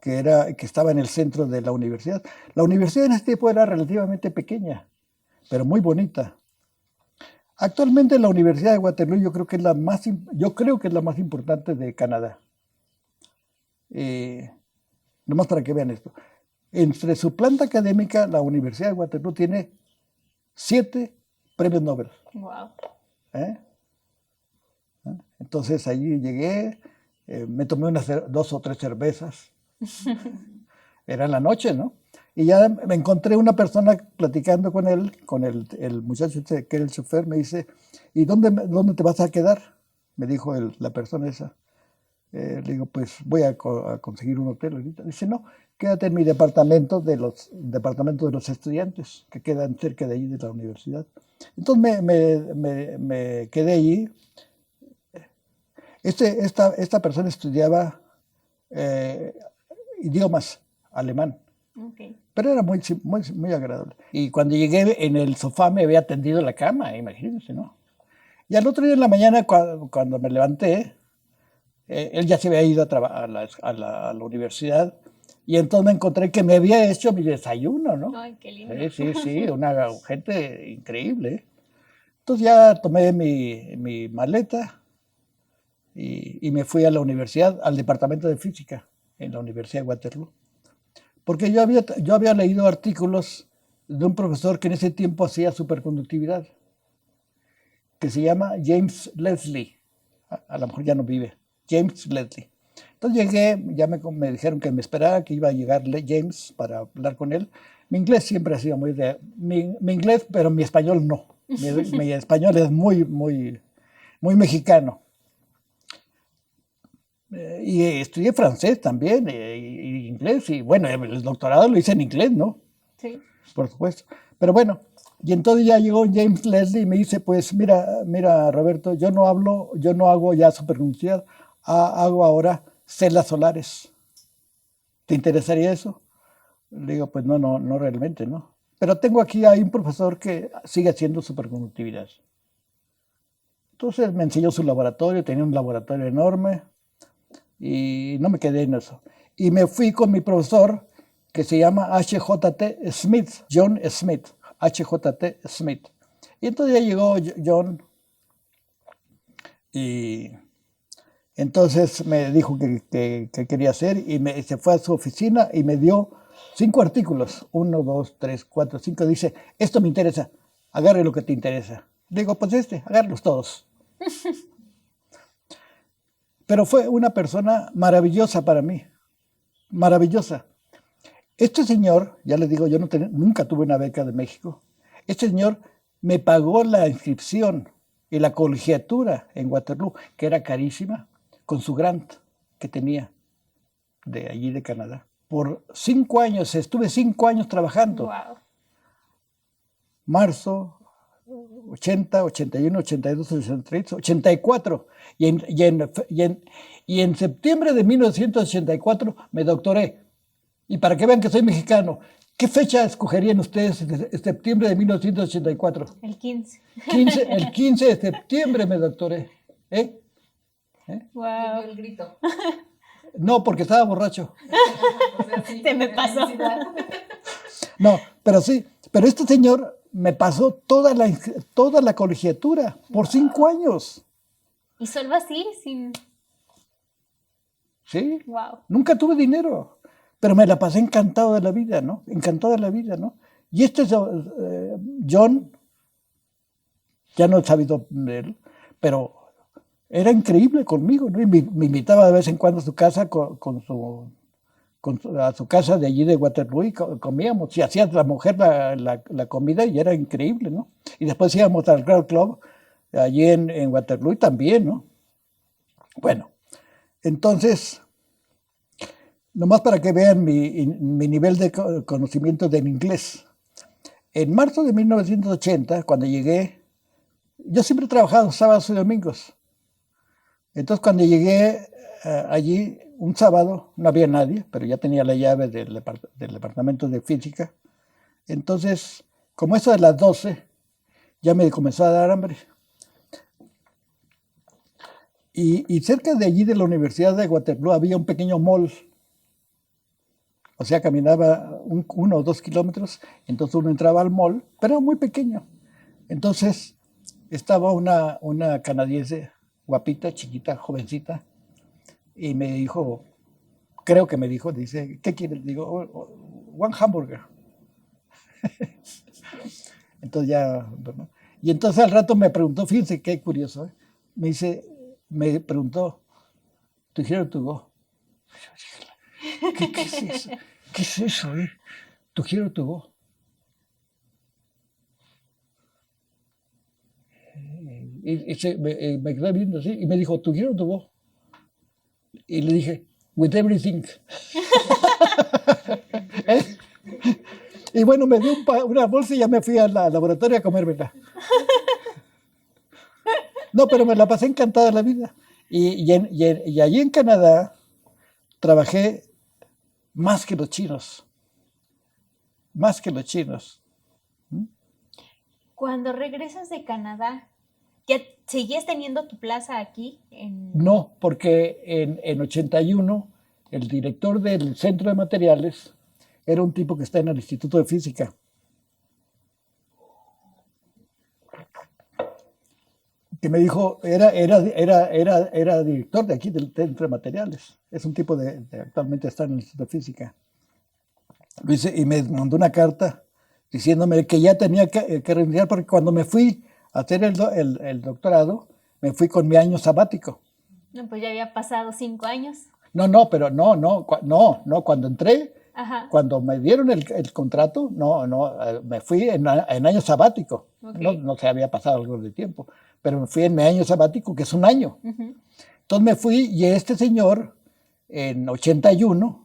Speaker 1: que estaba en el centro de la universidad. La universidad en ese tiempo era relativamente pequeña, pero muy bonita. Actualmente la Universidad de Waterloo yo creo que es la más importante de Canadá. Nomás para que vean esto. Entre su planta académica, la Universidad de Waterloo tiene 7 premios Nobel.
Speaker 2: Wow.
Speaker 1: Entonces allí llegué, me tomé 2 o 3 cervezas. Era en la noche, ¿no? Y ya me encontré una persona platicando con él, con el muchacho que era el chofer, me dice, ¿y dónde te vas a quedar? Me dijo la persona esa. Le digo, pues voy a conseguir un hotel ahorita. Dice, no, quédate en mi departamento de los estudiantes, que quedan cerca de allí de la universidad. Entonces me quedé allí. Esta persona estudiaba idiomas, alemán.
Speaker 2: Ok.
Speaker 1: Pero era muy agradable. Y cuando llegué en el sofá me había tendido la cama, imagínense, ¿no? Y al otro día en la mañana, cuando me levanté, él ya se había ido a la universidad, y entonces me encontré que me había hecho mi desayuno, ¿no?
Speaker 2: Ay, qué lindo.
Speaker 1: Sí, una gente increíble. Entonces ya tomé mi maleta y me fui a la universidad, al departamento de física, en la Universidad de Waterloo. Porque yo había leído artículos de un profesor que en ese tiempo hacía superconductividad, que se llama James Leslie. A lo mejor ya no vive. James Leslie. Entonces llegué, ya me dijeron que me esperara, que iba a llegar James para hablar con él. Mi inglés siempre ha sido mi inglés, pero mi español no. Mi español es muy mexicano. Y estudié francés también, y inglés, y bueno, el doctorado lo hice en inglés, ¿no?
Speaker 2: Sí.
Speaker 1: Por supuesto. Pero bueno, y entonces ya llegó James Leslie y me dice, pues mira Roberto, yo no hago ya superconductividad, hago ahora celdas solares. ¿Te interesaría eso? Le digo, pues no realmente, ¿no? Pero hay un profesor que sigue haciendo superconductividad. Entonces me enseñó su laboratorio, tenía un laboratorio enorme, y no me quedé en eso. Y me fui con mi profesor, que se llama H.J.T. Smith, John Smith, H.J.T. Smith. Y entonces ya llegó John, y entonces me dijo que quería hacer, y se fue a su oficina y me dio 5 artículos, 1, 2, 3, 4, 5, dice, esto me interesa, agarre lo que te interesa. Digo, pues agárrelos todos. Pero fue una persona maravillosa para mí, maravillosa. Este señor, ya les digo, yo nunca tuve una beca de México. Este señor me pagó la inscripción y la colegiatura en Waterloo, que era carísima, con su grant que tenía de allí de Canadá. Por 5 años, estuve 5 años trabajando.
Speaker 2: Wow.
Speaker 1: Marzo, 80, 81, 82, 83, 84. Y en septiembre de 1984 me doctoré. Y para que vean que soy mexicano, ¿qué fecha escogerían ustedes de septiembre de 1984?
Speaker 2: El 15.
Speaker 1: El 15 de septiembre me doctoré.
Speaker 2: Wow.
Speaker 3: El grito.
Speaker 1: No, porque estaba borracho.
Speaker 2: Se me pasó.
Speaker 1: No, pero sí. Pero este señor me pasó toda la colegiatura por 5 años.
Speaker 2: Y solo así, sin...
Speaker 1: Sí.
Speaker 2: Wow.
Speaker 1: Nunca tuve dinero, pero me la pasé encantado de la vida, ¿no? Encantado de la vida, ¿no? Y John, ya no he sabido de él, pero era increíble conmigo, ¿no? Y me invitaba de vez en cuando a su casa a su casa de allí de Waterloo, y comíamos. Y hacía la mujer la comida y era increíble, ¿no? Y después íbamos al Crowd Club allí en Waterloo y también, ¿no? Bueno, entonces, nomás para que vean mi nivel de conocimiento del inglés. En marzo de 1980, cuando llegué, yo siempre he trabajado sábados y domingos. Entonces, cuando llegué allí un sábado, no había nadie, pero ya tenía la llave del departamento de física. Entonces, como eso de las 12, ya me comenzó a dar hambre. Y cerca de allí de la Universidad de Waterloo había un pequeño mall. O sea, caminaba 1 o 2 kilómetros, entonces uno entraba al mall, pero muy pequeño. Entonces estaba una canadiense, guapita, chiquita, jovencita, y me dijo, creo que me dijo, dice, ¿qué quieres? Digo, one hamburger. Entonces ya, bueno. Y entonces al rato me preguntó, fíjense qué curioso, me preguntó, ¿to here or to go? ¿Qué es eso? ¿Qué es eso, ¿To here or to go? Y me quedé viendo así, y me dijo, ¿to here or to go? Y le dije, with everything. Y bueno, me dio una bolsa y ya me fui al laboratorio a comérmela. No, pero me la pasé encantada la vida. Y allí en Canadá trabajé más que los chinos. más que los chinos.
Speaker 2: Cuando regresas de Canadá, ¿ya seguías teniendo tu plaza aquí?
Speaker 1: No, porque en 81 el director del Centro de Materiales era un tipo que está en el Instituto de Física. Que me dijo, era director de aquí del Centro de Materiales. Es un tipo actualmente está en el Instituto de Física. Y me mandó una carta diciéndome que ya tenía que renunciar porque cuando me fui a hacer el doctorado, me fui con mi año sabático.
Speaker 2: No, pues ya había pasado 5 años.
Speaker 1: Pero no, cuando entré,
Speaker 2: Ajá.
Speaker 1: cuando me dieron el contrato, me fui en año sabático.
Speaker 2: Okay.
Speaker 1: No se había pasado algo de tiempo, pero me fui en mi año sabático, que es un año.
Speaker 2: Uh-huh.
Speaker 1: Entonces me fui y este señor, en 81,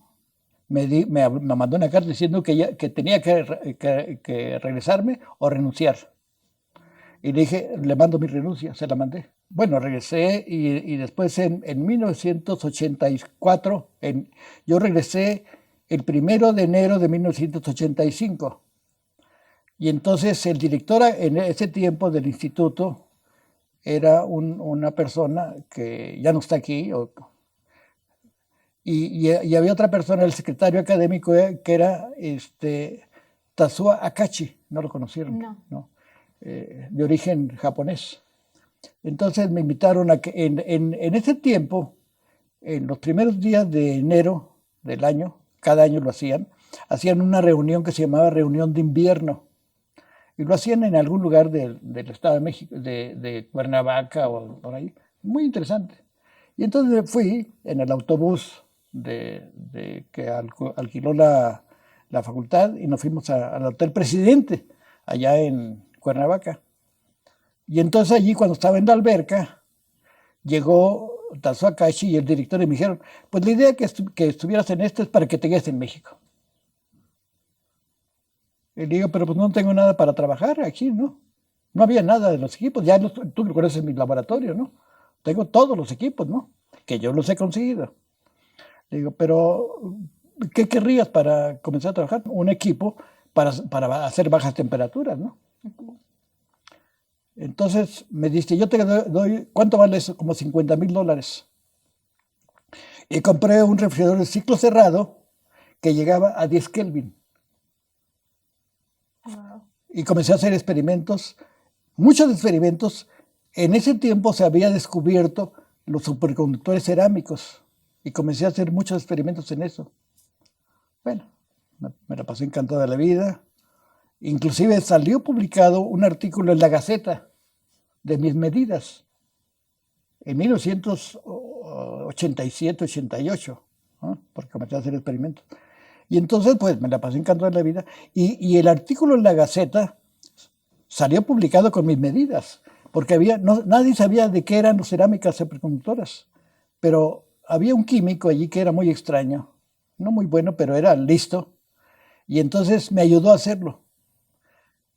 Speaker 1: me mandó una carta diciendo que tenía que regresarme o renunciar. Y le dije, le mando mi renuncia, se la mandé. Bueno, regresé y después en 1984, yo regresé el 1 de enero de 1985. Y entonces el director en ese tiempo del instituto era una persona que ya no está aquí. Y había otra persona, el secretario académico, que era Tatsuo Akachi, no lo conocieron,
Speaker 2: no.
Speaker 1: De origen japonés. Entonces me invitaron a que en ese tiempo, en los primeros días de enero del año, cada año lo hacían una reunión que se llamaba reunión de invierno. Y lo hacían en algún lugar del Estado de México, de Cuernavaca o por ahí. Muy interesante. Y entonces fui en el autobús que alquiló la facultad y nos fuimos al Hotel Presidente, allá en Cuernavaca. Y entonces allí, cuando estaba en la alberca, llegó Tatsuo Akashi y el director y me dijeron, pues la idea que estuvieras en esto es para que te quedes en México. Y le digo, pero pues no tengo nada para trabajar aquí, ¿no? No había nada de los equipos, tú me conoces mi laboratorio, ¿no? Tengo todos los equipos, ¿no? Que yo los he conseguido. Le digo, pero ¿qué querrías para comenzar a trabajar? Un equipo para hacer bajas temperaturas, ¿no? Uh-huh. Entonces me dice, yo te doy, ¿cuánto vale eso? Como $50,000. Y compré un refrigerador de ciclo cerrado que llegaba a 10 Kelvin. Wow. Y comencé a hacer experimentos, muchos experimentos. En ese tiempo se había descubierto los superconductores cerámicos y comencé a hacer muchos experimentos en eso. Bueno, me la pasé encantada de la vida. Inclusive salió publicado un artículo en la Gaceta de mis medidas en 1987-88, ¿no? Porque comencé a hacer experimentos. Y entonces, pues, me la pasé encantada de la vida. Y el artículo en la Gaceta salió publicado con mis medidas, porque nadie sabía de qué eran las cerámicas superconductoras. Pero había un químico allí que era muy extraño, no muy bueno, pero era listo. Y entonces me ayudó a hacerlo.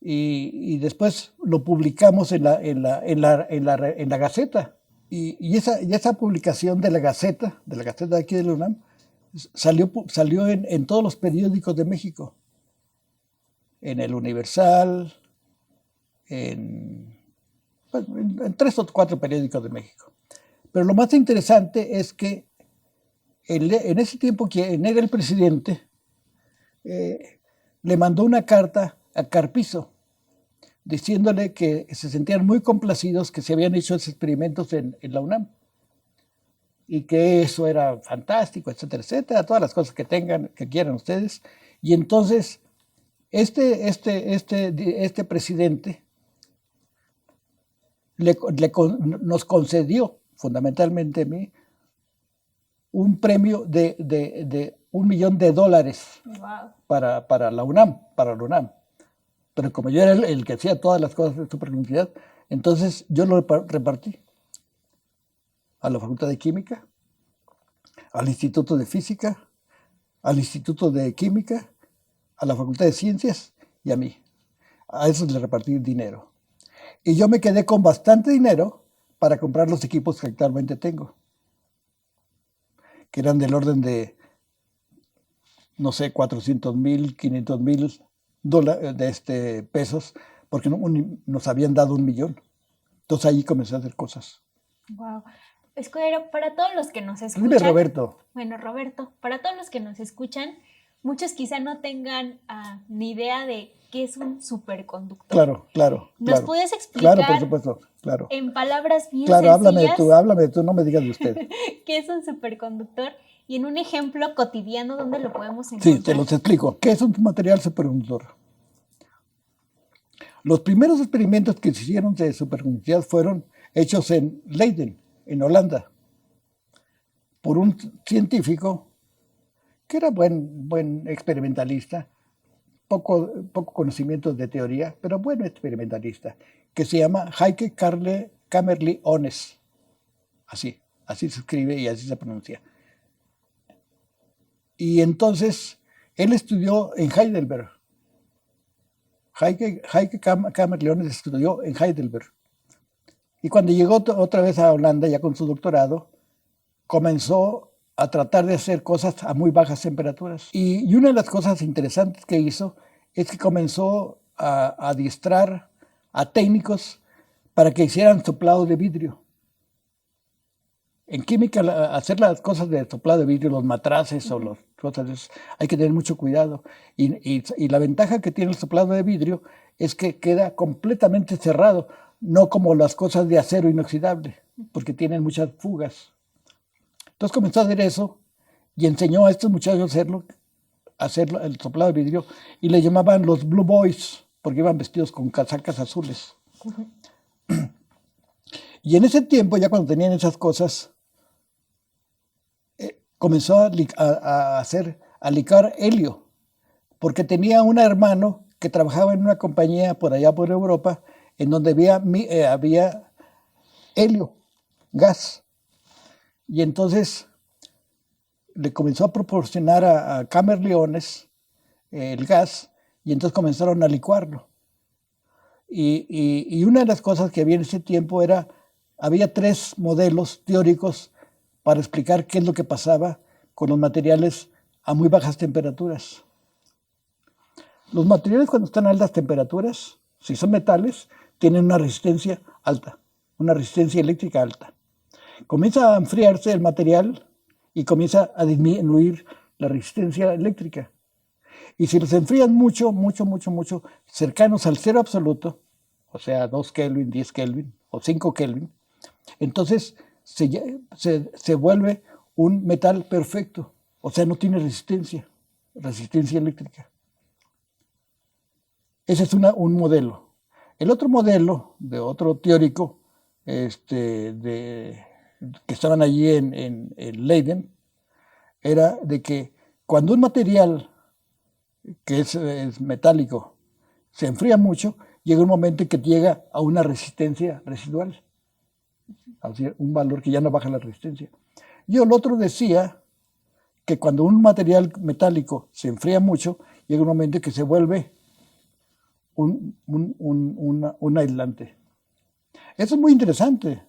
Speaker 1: Y después lo publicamos en la Gaceta. Y esa publicación de la Gaceta de aquí de la UNAM, salió en todos los periódicos de México. En El Universal, en 3 o 4 periódicos de México. Pero lo más interesante es que en ese tiempo, quien era el presidente, le mandó una carta a Carpizo, diciéndole que se sentían muy complacidos que se habían hecho esos experimentos en la UNAM y que eso era fantástico, etcétera, etcétera, todas las cosas que quieran ustedes. Y entonces este presidente nos concedió, fundamentalmente a mí, un premio de $1 millón. Wow. para la UNAM. Pero como yo era el que hacía todas las cosas de superconductividad, entonces yo lo repartí a la Facultad de Química, al Instituto de Física, al Instituto de Química, a la Facultad de Ciencias y a mí. A esos le repartí dinero. Y yo me quedé con bastante dinero para comprar los equipos que actualmente tengo, que eran del orden de, no sé, $400,000, $500,000 pesos, porque nos habían dado 1 millón. Entonces ahí comencé a hacer cosas.
Speaker 2: Wow. Escudero, para todos los que nos escuchan.
Speaker 1: Dime, Roberto.
Speaker 2: Bueno, Roberto, para todos los que nos escuchan, muchos quizá no tengan ni idea de qué es un superconductor.
Speaker 1: Claro.
Speaker 2: ¿Nos puedes explicar?
Speaker 1: Claro, por supuesto, claro.
Speaker 2: En palabras bien
Speaker 1: sencillas.
Speaker 2: Claro,
Speaker 1: háblame tú, no me digas de usted.
Speaker 2: ¿Qué es un superconductor? Y en un ejemplo cotidiano, ¿dónde lo podemos encontrar?
Speaker 1: Sí, te los explico. ¿Qué es un material superconductor? Los primeros experimentos que se hicieron de superconductividad fueron hechos en Leiden, en Holanda, por un científico que era buen experimentalista, poco conocimiento de teoría, pero buen experimentalista, que se llama Heike Kamerlingh Onnes. Así se escribe y así se pronuncia. Y entonces él estudió en Heidelberg. Heike Kamerlingh Onnes estudió en Heidelberg. Y cuando llegó otra vez a Holanda, ya con su doctorado, comenzó a tratar de hacer cosas a muy bajas temperaturas. Y una de las cosas interesantes que hizo es que comenzó a adiestrar a técnicos para que hicieran soplado de vidrio. En química, hacer las cosas de soplado de vidrio, los matraces o las cosas de eso, hay que tener mucho cuidado. Y la ventaja que tiene el soplado de vidrio es que queda completamente cerrado, no como las cosas de acero inoxidable, porque tienen muchas fugas. Entonces comenzó a hacer eso y enseñó a estos muchachos a hacer el soplado de vidrio, y le llamaban los Blue Boys, porque iban vestidos con casacas azules. Y en ese tiempo, ya cuando tenían esas cosas, comenzó a licar helio, porque tenía un hermano que trabajaba en una compañía por allá por Europa, en donde había helio, gas. Y entonces le comenzó a proporcionar a Kamerlingh Onnes el gas, y entonces comenzaron a licuarlo. Y una de las cosas que había en ese tiempo había 3 modelos teóricos para explicar qué es lo que pasaba con los materiales a muy bajas temperaturas. Los materiales, cuando están a altas temperaturas, si son metales, tienen una resistencia alta, una resistencia eléctrica alta. Comienza a enfriarse el material y comienza a disminuir la resistencia eléctrica. Y si los enfrían mucho, cercanos al cero absoluto, o sea, 2 Kelvin, 10 Kelvin o 5 Kelvin, entonces se vuelve un metal perfecto, o sea, no tiene resistencia eléctrica. Ese es un modelo. El otro modelo de otro teórico que estaban allí en Leiden era de que cuando un material que es metálico se enfría mucho, llega un momento en que llega a una resistencia residual, un valor que ya no baja la resistencia. Y el otro decía que cuando un material metálico se enfría mucho, llega un momento en que se vuelve un aislante. Eso es muy interesante,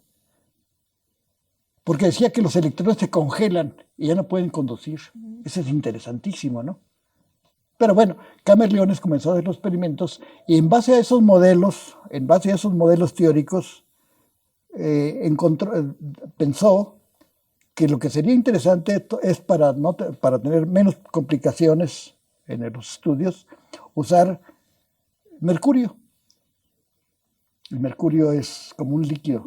Speaker 1: porque decía que los electrones se congelan y ya no pueden conducir. Eso es interesantísimo, ¿no? Pero bueno, Kamerlingh Onnes comenzó a hacer los experimentos, y en base a esos modelos teóricos, pensó que lo que sería interesante es para tener menos complicaciones en los estudios, usar mercurio. El mercurio es como un líquido,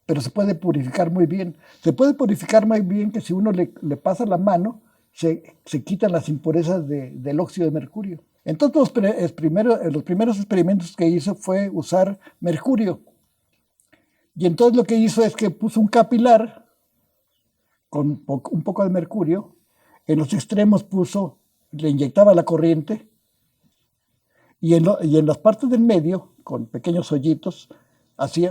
Speaker 1: pero se puede purificar muy bien. Se puede purificar muy bien que si uno le pasa la mano, se quitan las impurezas del óxido de mercurio. Entonces los primeros experimentos que hizo fue usar mercurio. Y entonces lo que hizo es que puso un capilar con un poco de mercurio, en los extremos le inyectaba la corriente, y en las partes del medio, con pequeños hoyitos,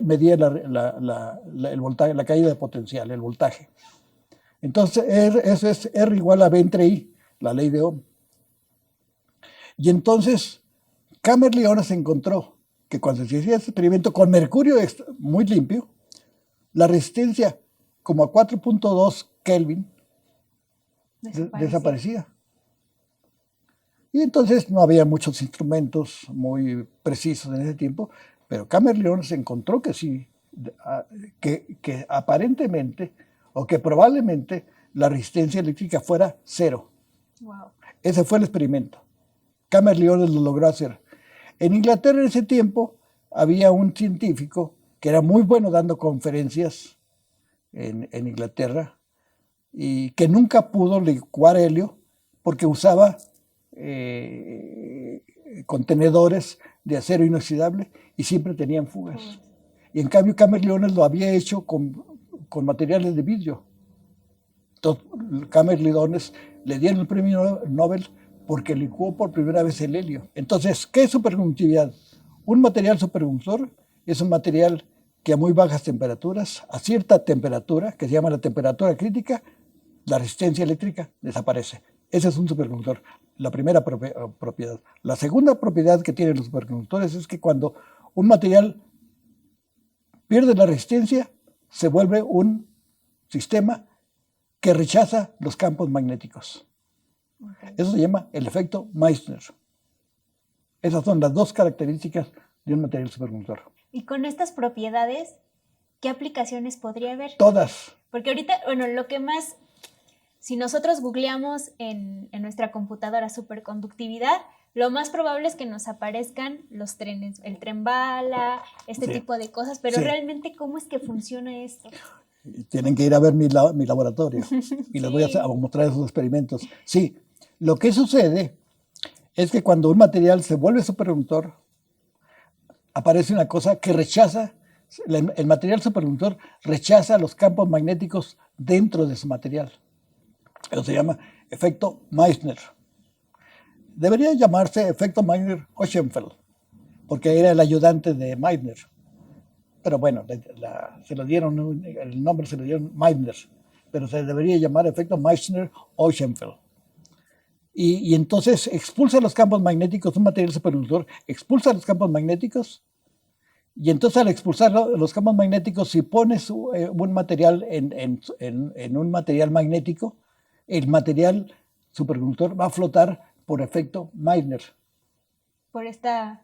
Speaker 1: medía el voltaje, la caída de potencial, el voltaje. Entonces, eso es R igual a V entre I, la ley de Ohm. Y entonces, Kamerlingh Onnes encontró que cuando se hacía ese experimento con mercurio muy limpio, la resistencia como a 4.2 Kelvin desaparecía. Y entonces no había muchos instrumentos muy precisos en ese tiempo, pero Camerlíon se encontró que sí, que aparentemente o que probablemente la resistencia eléctrica fuera cero.
Speaker 2: Wow.
Speaker 1: Ese fue el experimento. Camerlíon lo logró hacer. En Inglaterra en ese tiempo había un científico que era muy bueno dando conferencias en Inglaterra y que nunca pudo licuar helio porque usaba contenedores de acero inoxidable y siempre tenían fugas. Y en cambio Camerlíon lo había hecho con materiales de vidrio. Entonces, Camerlíon le dieron el premio Nobel porque licuó por primera vez el helio. Entonces, ¿qué es superconductividad? Un material superconductor es un material que a muy bajas temperaturas, a cierta temperatura, que se llama la temperatura crítica, la resistencia eléctrica desaparece. Ese es un superconductor, la primera propiedad. La segunda propiedad que tienen los superconductores es que cuando un material pierde la resistencia, se vuelve un sistema que rechaza los campos magnéticos. Okay. Eso se llama el efecto Meissner. Esas son las dos características de un material superconductor.
Speaker 2: Y con estas propiedades, ¿qué aplicaciones podría haber?
Speaker 1: Todas.
Speaker 2: Porque ahorita, bueno, lo que más, si nosotros googleamos en nuestra computadora superconductividad, lo más probable es que nos aparezcan los trenes, el tren bala, este tipo de cosas, pero realmente, ¿cómo es que funciona esto?
Speaker 1: Tienen que ir a ver mi laboratorio y les voy a mostrar esos experimentos. Sí, lo que sucede es que cuando un material se vuelve superconductor, aparece una cosa que rechaza, el material superconductor rechaza los campos magnéticos dentro de su material. Eso se llama efecto Meissner. Debería llamarse efecto Meissner-Ochsenfeld, porque era el ayudante de Meissner. Pero bueno, se lo dieron, el nombre se lo dieron Meissner, pero se debería llamar efecto Meissner-Ochsenfeld. Y entonces expulsa los campos magnéticos, un material superconductor expulsa los campos magnéticos, y entonces al expulsar los campos magnéticos, si pones un material en un material magnético, el material superconductor va a flotar por efecto Meissner.
Speaker 2: Por esta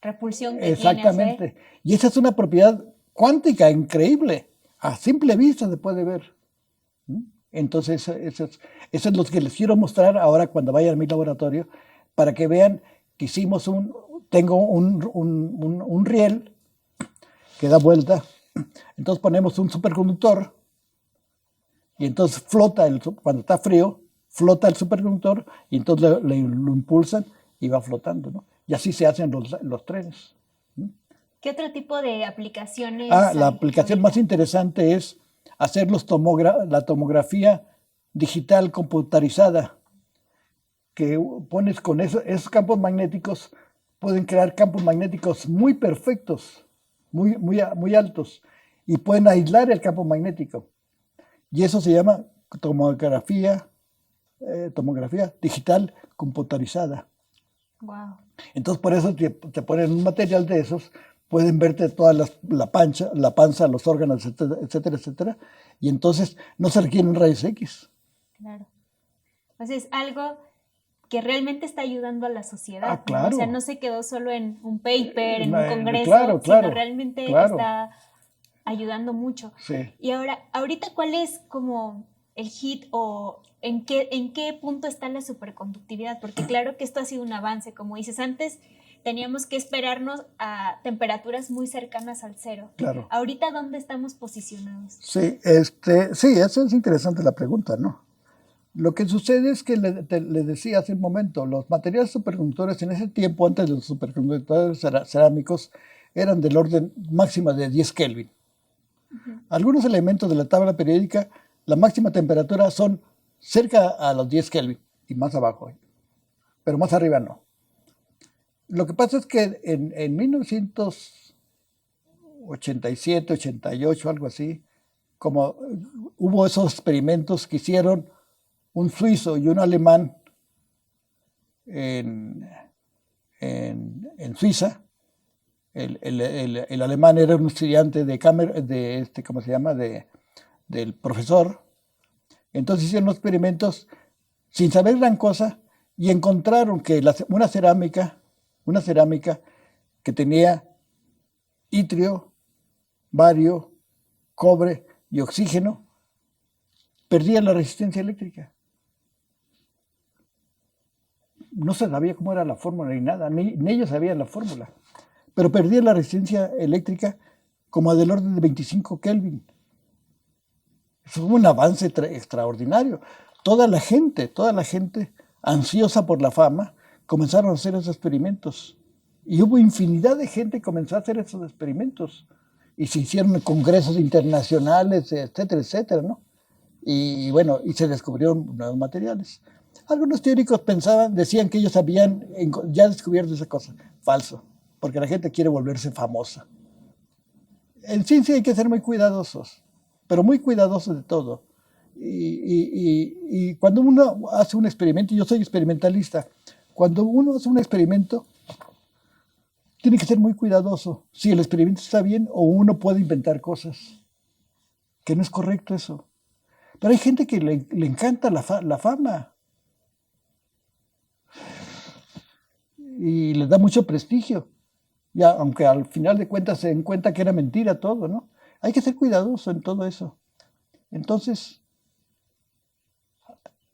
Speaker 2: repulsión que
Speaker 1: exactamente.
Speaker 2: tiene.
Speaker 1: Y esa es una propiedad cuántica increíble. A simple vista se puede ver. Entonces, eso es lo que les quiero mostrar ahora cuando vayan a mi laboratorio, para que vean que tengo un riel que da vuelta. Entonces ponemos un superconductor y entonces flota, cuando está frío, flota el superconductor y entonces lo impulsan y va flotando, ¿no? Y así se hacen los trenes.
Speaker 2: ¿Qué otro tipo de aplicaciones
Speaker 1: la aplicación más interesante es hacer la tomografía digital computarizada, que pones con esos campos magnéticos, pueden crear campos magnéticos muy perfectos, muy altos, y pueden aislar el campo magnético. Y eso se llama tomografía digital computarizada.
Speaker 2: Wow.
Speaker 1: Entonces, por eso te ponen un material de esos, pueden verte toda la panza, los órganos, etcétera, etcétera, y entonces no se requieren rayos X.
Speaker 2: Claro. Entonces, algo que realmente está ayudando a la sociedad.
Speaker 1: Claro.
Speaker 2: ¿no? O sea, no se quedó solo en un paper, en un congreso, sino realmente está ayudando mucho.
Speaker 1: Sí.
Speaker 2: Y ahorita, ¿cuál es como el hit o en qué punto está la superconductividad? Porque claro que esto ha sido un avance, como dices antes, teníamos que esperarnos a temperaturas muy cercanas al cero.
Speaker 1: Claro.
Speaker 2: Ahorita, ¿dónde estamos posicionados?
Speaker 1: Sí, esa es interesante la pregunta, ¿no? Lo que sucede es que le decía hace un momento, los materiales superconductores en ese tiempo, antes de los superconductores cerámicos, eran del orden máximo de 10 Kelvin. Uh-huh. Algunos elementos de la tabla periódica, la máxima temperatura son cerca a los 10 Kelvin y más abajo, pero más arriba no. Lo que pasa es que en 1987, 88, algo así, como hubo esos experimentos que hicieron un suizo y un alemán en Suiza. El alemán era un estudiante del profesor. Entonces hicieron los experimentos sin saber gran cosa y encontraron que una cerámica que tenía itrio, bario, cobre y oxígeno, perdía la resistencia eléctrica. No se sabía cómo era la fórmula ni nada, ni ellos sabían la fórmula, pero perdía la resistencia eléctrica como del orden de 25 Kelvin. Eso fue un avance extraordinario. Toda la gente ansiosa por la fama, comenzaron a hacer esos experimentos. Y hubo infinidad de gente que comenzó a hacer esos experimentos. Y se hicieron congresos internacionales, etcétera, etcétera, ¿no? Y bueno, y se descubrieron nuevos materiales. Algunos teóricos decían que ellos habían ya descubierto esa cosa. Falso, porque la gente quiere volverse famosa. En ciencia hay que ser muy cuidadosos, pero muy cuidadosos de todo. Y cuando uno hace un experimento, y yo soy experimentalista, cuando uno hace un experimento, tiene que ser muy cuidadoso. Si el experimento está bien o uno puede inventar cosas, que no es correcto eso. Pero hay gente que le encanta la fama y les da mucho prestigio, ya, aunque al final de cuentas se den cuenta que era mentira todo, ¿no? Hay que ser cuidadoso en todo eso. Entonces,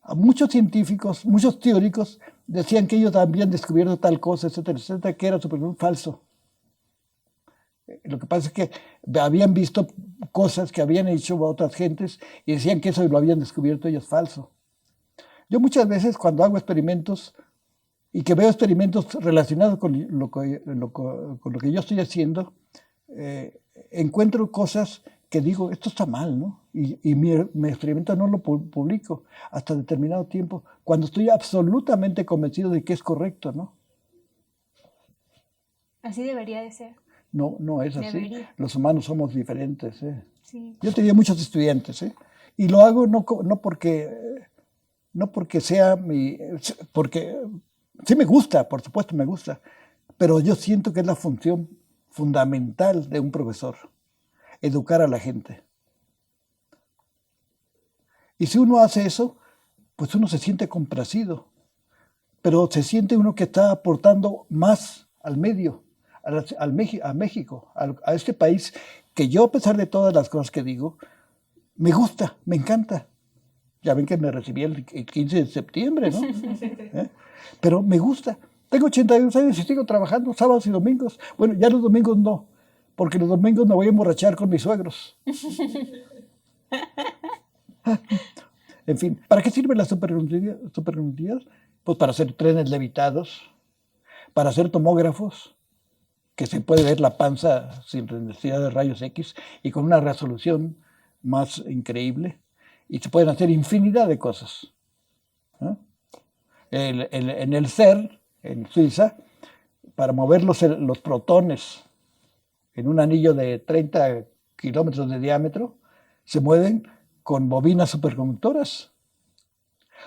Speaker 1: a muchos científicos, muchos teóricos decían que ellos habían descubierto tal cosa, etcétera, etcétera, que era súper falso. Lo que pasa es que habían visto cosas que habían hecho otras gentes y decían que eso lo habían descubierto ellos falso. Yo muchas veces cuando hago experimentos y que veo experimentos relacionados con lo que yo estoy haciendo, encuentro cosas que digo, esto está mal, ¿no? Y mi experimento no lo publico hasta determinado tiempo, cuando estoy absolutamente convencido de que es correcto, ¿no?
Speaker 2: Así debería de ser.
Speaker 1: No es así.
Speaker 2: Debería.
Speaker 1: Los humanos somos diferentes.
Speaker 2: Sí.
Speaker 1: Yo tenía muchos estudiantes, y lo hago no porque sea porque sí me gusta, por supuesto me gusta, pero yo siento que es la función fundamental de un profesor, educar a la gente. Y si uno hace eso, pues uno se siente complacido, pero se siente uno que está aportando más al medio, a México, a este país que yo, a pesar de todas las cosas que digo, me gusta, me encanta. Ya ven que me recibí el 15 de septiembre, ¿no? Pero me gusta. Tengo 82 años y sigo trabajando sábados y domingos. Bueno, ya los domingos no, porque los domingos me voy a emborrachar con mis suegros. En fin, ¿para qué sirve la superconductividad? Pues para hacer trenes levitados, para hacer tomógrafos, que se puede ver la panza sin necesidad de rayos X y con una resolución más increíble. Y se pueden hacer infinidad de cosas. En el CERN, en Suiza, para mover los protones en un anillo de 30 kilómetros de diámetro, se mueven con bobinas superconductoras.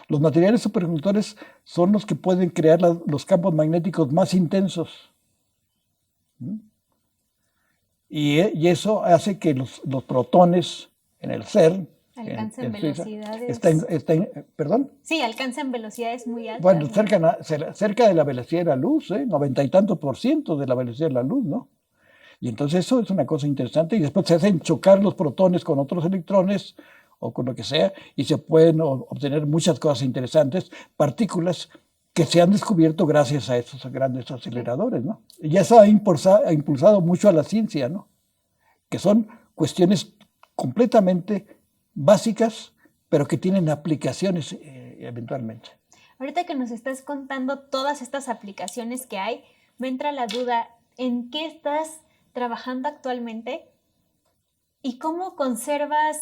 Speaker 1: Los materiales superconductores son los que pueden crear los campos magnéticos más intensos. Y eso hace que los protones en el CERN
Speaker 2: alcancen velocidades.
Speaker 1: ¿Perdón?
Speaker 2: Sí, alcanzan velocidades muy altas.
Speaker 1: Bueno, cerca de la velocidad de la luz, 90 y tantos % de la velocidad de la luz, ¿no? Y entonces eso es una cosa interesante. Y después se hacen chocar los protones con otros electrones o con lo que sea, y se pueden obtener muchas cosas interesantes, partículas que se han descubierto gracias a estos grandes aceleradores, ¿no? Y eso ha impulsado mucho a la ciencia, ¿no? Que son cuestiones completamente básicas, pero que tienen aplicaciones eventualmente.
Speaker 2: Ahorita que nos estás contando todas estas aplicaciones que hay, me entra la duda, ¿en qué estás trabajando actualmente? ¿Y cómo conservas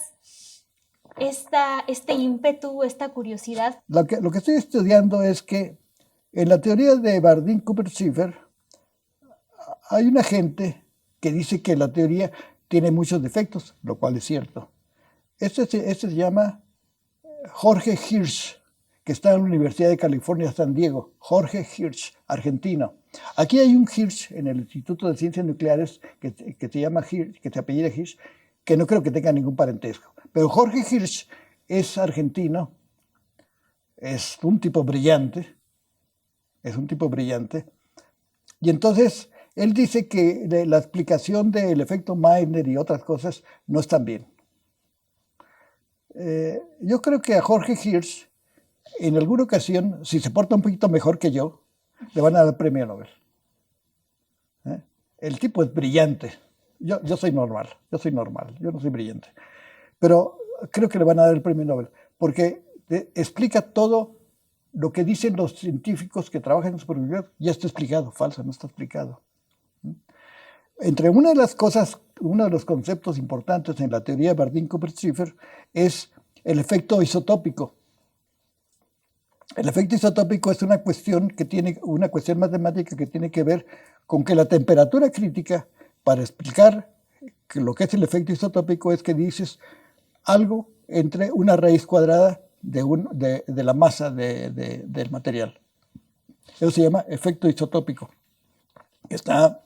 Speaker 2: este ímpetu, esta curiosidad?
Speaker 1: Lo que estoy estudiando es que en la teoría de Bardeen-Kupper-Ziffer hay una gente que dice que la teoría tiene muchos defectos, lo cual es cierto. Este se llama Jorge Hirsch, que está en la Universidad de California, San Diego. Jorge Hirsch, argentino. Aquí hay un Hirsch en el Instituto de Ciencias Nucleares que se llama Hirsch, que se apellida Hirsch, que no creo que tenga ningún parentesco. Pero Jorge Hirsch es argentino, es un tipo brillante, es un tipo brillante. Y entonces él dice que la explicación del efecto Meissner y otras cosas no están bien. Yo creo que a Jorge Hirsch, en alguna ocasión, si se porta un poquito mejor que yo, le van a dar el premio Nobel. El tipo es brillante. Yo soy normal, yo no soy brillante. Pero creo que le van a dar el premio Nobel, porque explica todo lo que dicen los científicos que trabajan en su probabilidad. Ya está explicado, falso, no está explicado. Entre una de las cosas, uno de los conceptos importantes en la teoría de Bardeen-Kupert-Schiffer es el efecto isotópico. El efecto isotópico es una cuestión matemática que tiene que ver con que la temperatura crítica, para explicar que lo que es el efecto isotópico, es que dices algo entre una raíz cuadrada de la masa del material. Eso se llama efecto isotópico. Está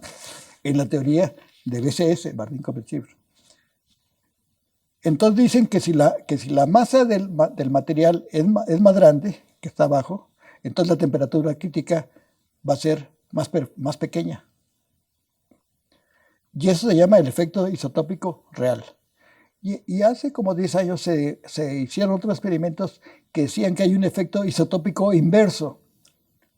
Speaker 1: en la teoría de BCS, Bardeen-Kupert-Schiffer. Entonces dicen que si la masa del material es más grande, que está abajo, entonces la temperatura crítica va a ser más pequeña. Y eso se llama el efecto isotópico real. Y hace como 10 años se hicieron otros experimentos que decían que hay un efecto isotópico inverso,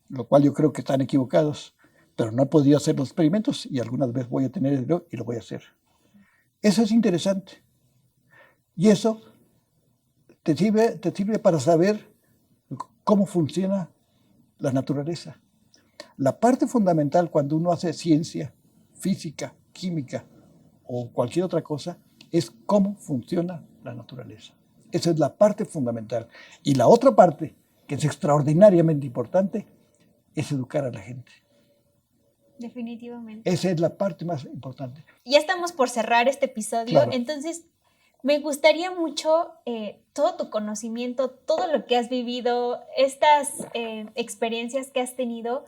Speaker 1: lo cual yo creo que están equivocados, pero no he podido hacer los experimentos y algunas veces voy a tenerlo y lo voy a hacer. Eso es interesante. Y eso te sirve para saber cómo funciona la naturaleza. La parte fundamental cuando uno hace ciencia, física, química o cualquier otra cosa es cómo funciona la naturaleza. Esa es la parte fundamental. Y la otra parte, que es extraordinariamente importante, es educar a la gente.
Speaker 2: Definitivamente.
Speaker 1: Esa es la parte más importante.
Speaker 2: Ya estamos por cerrar este episodio, claro. Entonces me gustaría mucho todo tu conocimiento, todo lo que has vivido, estas experiencias que has tenido.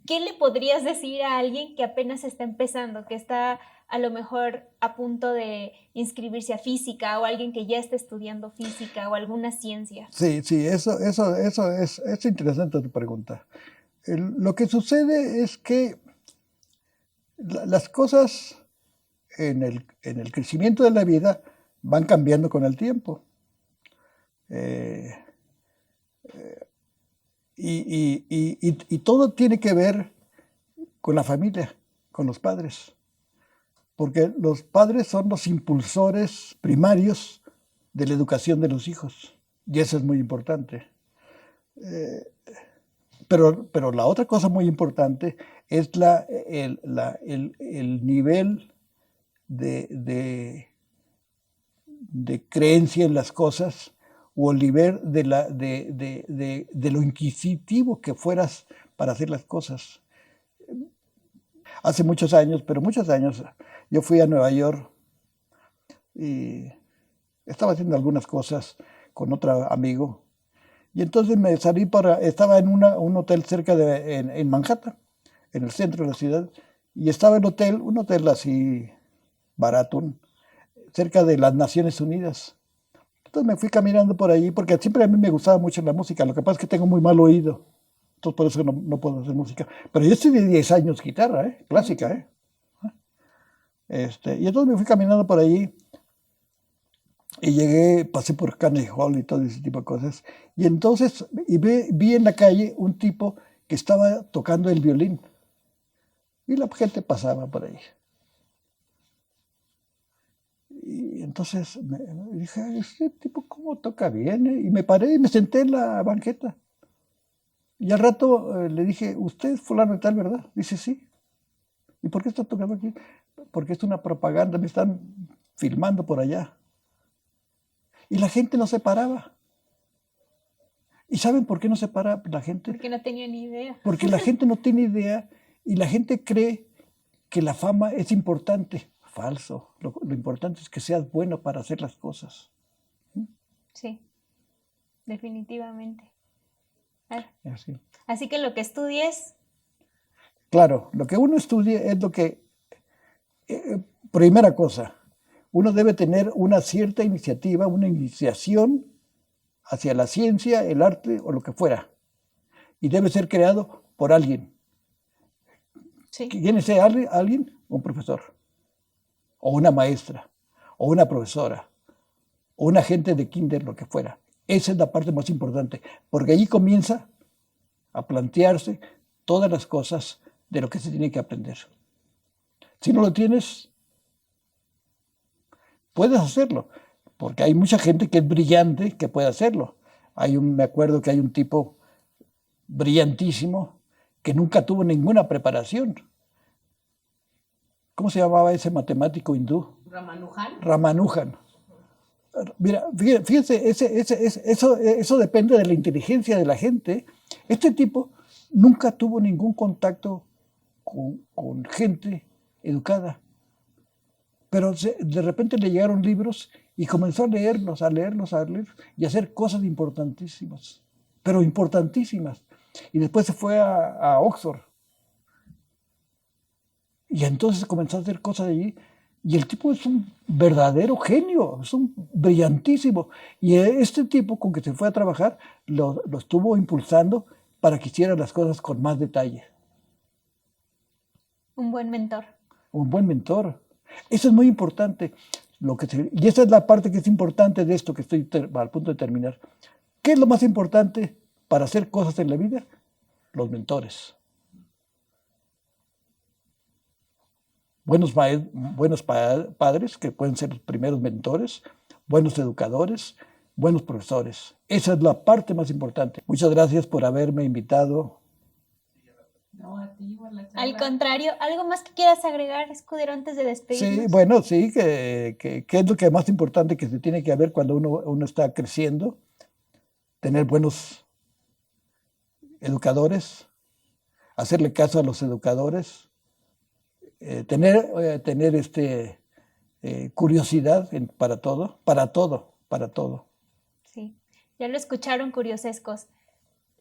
Speaker 2: ¿Qué le podrías decir a alguien que apenas está empezando, que está a lo mejor a punto de inscribirse a física, o alguien que ya está estudiando física o alguna ciencia? Sí,
Speaker 1: eso es interesante tu pregunta. Lo que sucede es que las cosas en el crecimiento de la vida van cambiando con el tiempo. Y todo tiene que ver con la familia, con los padres. Porque los padres son los impulsores primarios de la educación de los hijos. Y eso es muy importante. Pero la otra cosa muy importante es el nivel de creencia en las cosas, o el nivel de lo inquisitivo que fueras para hacer las cosas. Hace muchos años, yo fui a Nueva York y estaba haciendo algunas cosas con otro amigo. Y entonces me salí estaba en un hotel cerca en Manhattan, en el centro de la ciudad, y estaba un hotel así barato, cerca de las Naciones Unidas. Entonces me fui caminando por allí, porque siempre a mí me gustaba mucho la música. Lo que pasa es que tengo muy mal oído, entonces por eso no puedo hacer música. Pero yo estudié 10 años guitarra, clásica. Y entonces me fui caminando por allí, y pasé por Carnegie Hall y todo ese tipo de cosas. Y entonces vi en la calle un tipo que estaba tocando el violín. Y la gente pasaba por ahí. Y entonces me dije, este tipo cómo toca bien. Y me paré y me senté en la banqueta. Y al rato le dije, ¿usted es fulano de tal, verdad? Dice, sí. ¿Y por qué está tocando aquí? Porque es una propaganda, me están filmando por allá. Y la gente no se paraba. ¿Y saben por qué no se para la gente?
Speaker 2: Porque no tenía ni idea.
Speaker 1: Porque la gente no tiene idea y la gente cree que la fama es importante. Falso. Lo importante es que seas bueno para hacer las cosas.
Speaker 2: Sí, definitivamente.
Speaker 1: Así
Speaker 2: que lo que estudies...
Speaker 1: Claro, lo que uno estudie es lo que... primera cosa, uno debe tener una cierta iniciativa, una iniciación hacia la ciencia, el arte o lo que fuera. y debe ser creado por alguien.
Speaker 2: Sí.
Speaker 1: ¿Quién es ese alguien? Un profesor, o una maestra, o una profesora, o un agente de kinder, lo que fuera. Esa es la parte más importante, porque allí comienza a plantearse todas las cosas de lo que se tiene que aprender. Si no lo tienes, puedes hacerlo, porque hay mucha gente que es brillante que puede hacerlo. Me acuerdo que hay un tipo brillantísimo que nunca tuvo ninguna preparación. ¿Cómo se llamaba ese matemático hindú? Ramanujan. Mira, fíjense, eso depende de la inteligencia de la gente. Este tipo nunca tuvo ningún contacto con gente educada. Pero de repente le llegaron libros y comenzó a leerlos y a hacer cosas importantísimas, pero importantísimas. Y después se fue a Oxford. Y entonces comenzó a hacer cosas allí. Y el tipo es un verdadero genio, es un brillantísimo. Y este tipo con que se fue a trabajar lo estuvo impulsando para que hiciera las cosas con más detalle.
Speaker 2: Un buen mentor.
Speaker 1: Un buen mentor. Eso es muy importante. Y esa es la parte que es importante de esto que estoy al punto de terminar. ¿Qué es lo más importante para hacer cosas en la vida? Los mentores. Buenos padres, que pueden ser los primeros mentores, buenos educadores, buenos profesores. Esa es la parte más importante. Muchas gracias por haberme invitado.
Speaker 3: No, a ti por la charla.
Speaker 2: Al contrario, ¿algo más que quieras agregar, Escudero, antes de despedirnos?
Speaker 1: Sí, bueno, sí, que es lo que más importante que se tiene que haber cuando uno está creciendo, tener buenos educadores, hacerle caso a los educadores, tener curiosidad para todo.
Speaker 2: Sí, ya lo escucharon, curiosescos.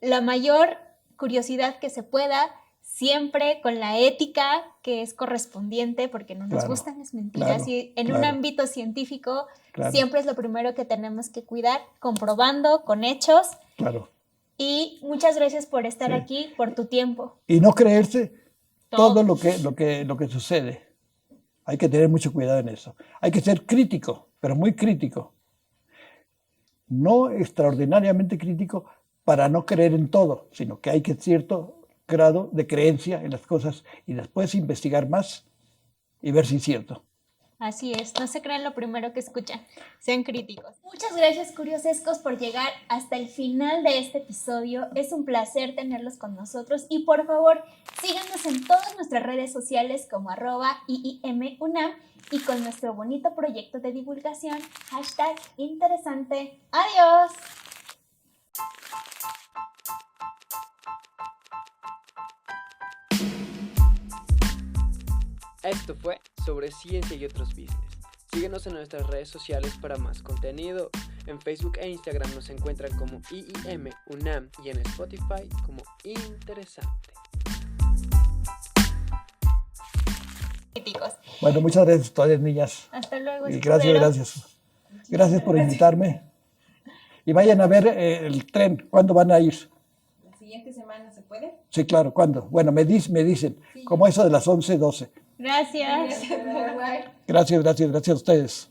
Speaker 2: La mayor curiosidad que se pueda, siempre con la ética que es correspondiente, porque no nos gustan las mentiras. Y en un ámbito científico, siempre es lo primero que tenemos que cuidar, comprobando con hechos.
Speaker 1: Claro.
Speaker 2: Y muchas gracias por estar aquí, por tu tiempo.
Speaker 1: Y no creerse todo lo que sucede. Hay que tener mucho cuidado en eso. Hay que ser crítico, pero muy crítico. No extraordinariamente crítico para no creer en todo, sino que hay que cierto grado de creencia en las cosas y después investigar más y ver si es cierto.
Speaker 2: Así es, no se crean lo primero que escuchan, sean críticos. Muchas gracias, curiosescos, por llegar hasta el final de este episodio. Es un placer tenerlos con nosotros y por favor, síganos en todas nuestras redes sociales como @IIMUNAM y con nuestro bonito proyecto de divulgación, #interesante. ¡Adiós!
Speaker 4: Esto fue sobre ciencia y otros business. Síguenos en nuestras redes sociales para más contenido. En Facebook e Instagram nos encuentran como IIMUNAM y en Spotify como Interesante.
Speaker 1: Bueno, muchas gracias a todas, niñas.
Speaker 2: Hasta luego.
Speaker 1: Y gracias. Gracias por invitarme. Y vayan a ver el tren. ¿Cuándo van a ir?
Speaker 3: La siguiente semana, ¿se puede?
Speaker 1: Sí, claro. ¿Cuándo? Bueno, me dicen. Sí. Como eso de las 11, 12.
Speaker 2: Gracias.
Speaker 1: Gracias a ustedes.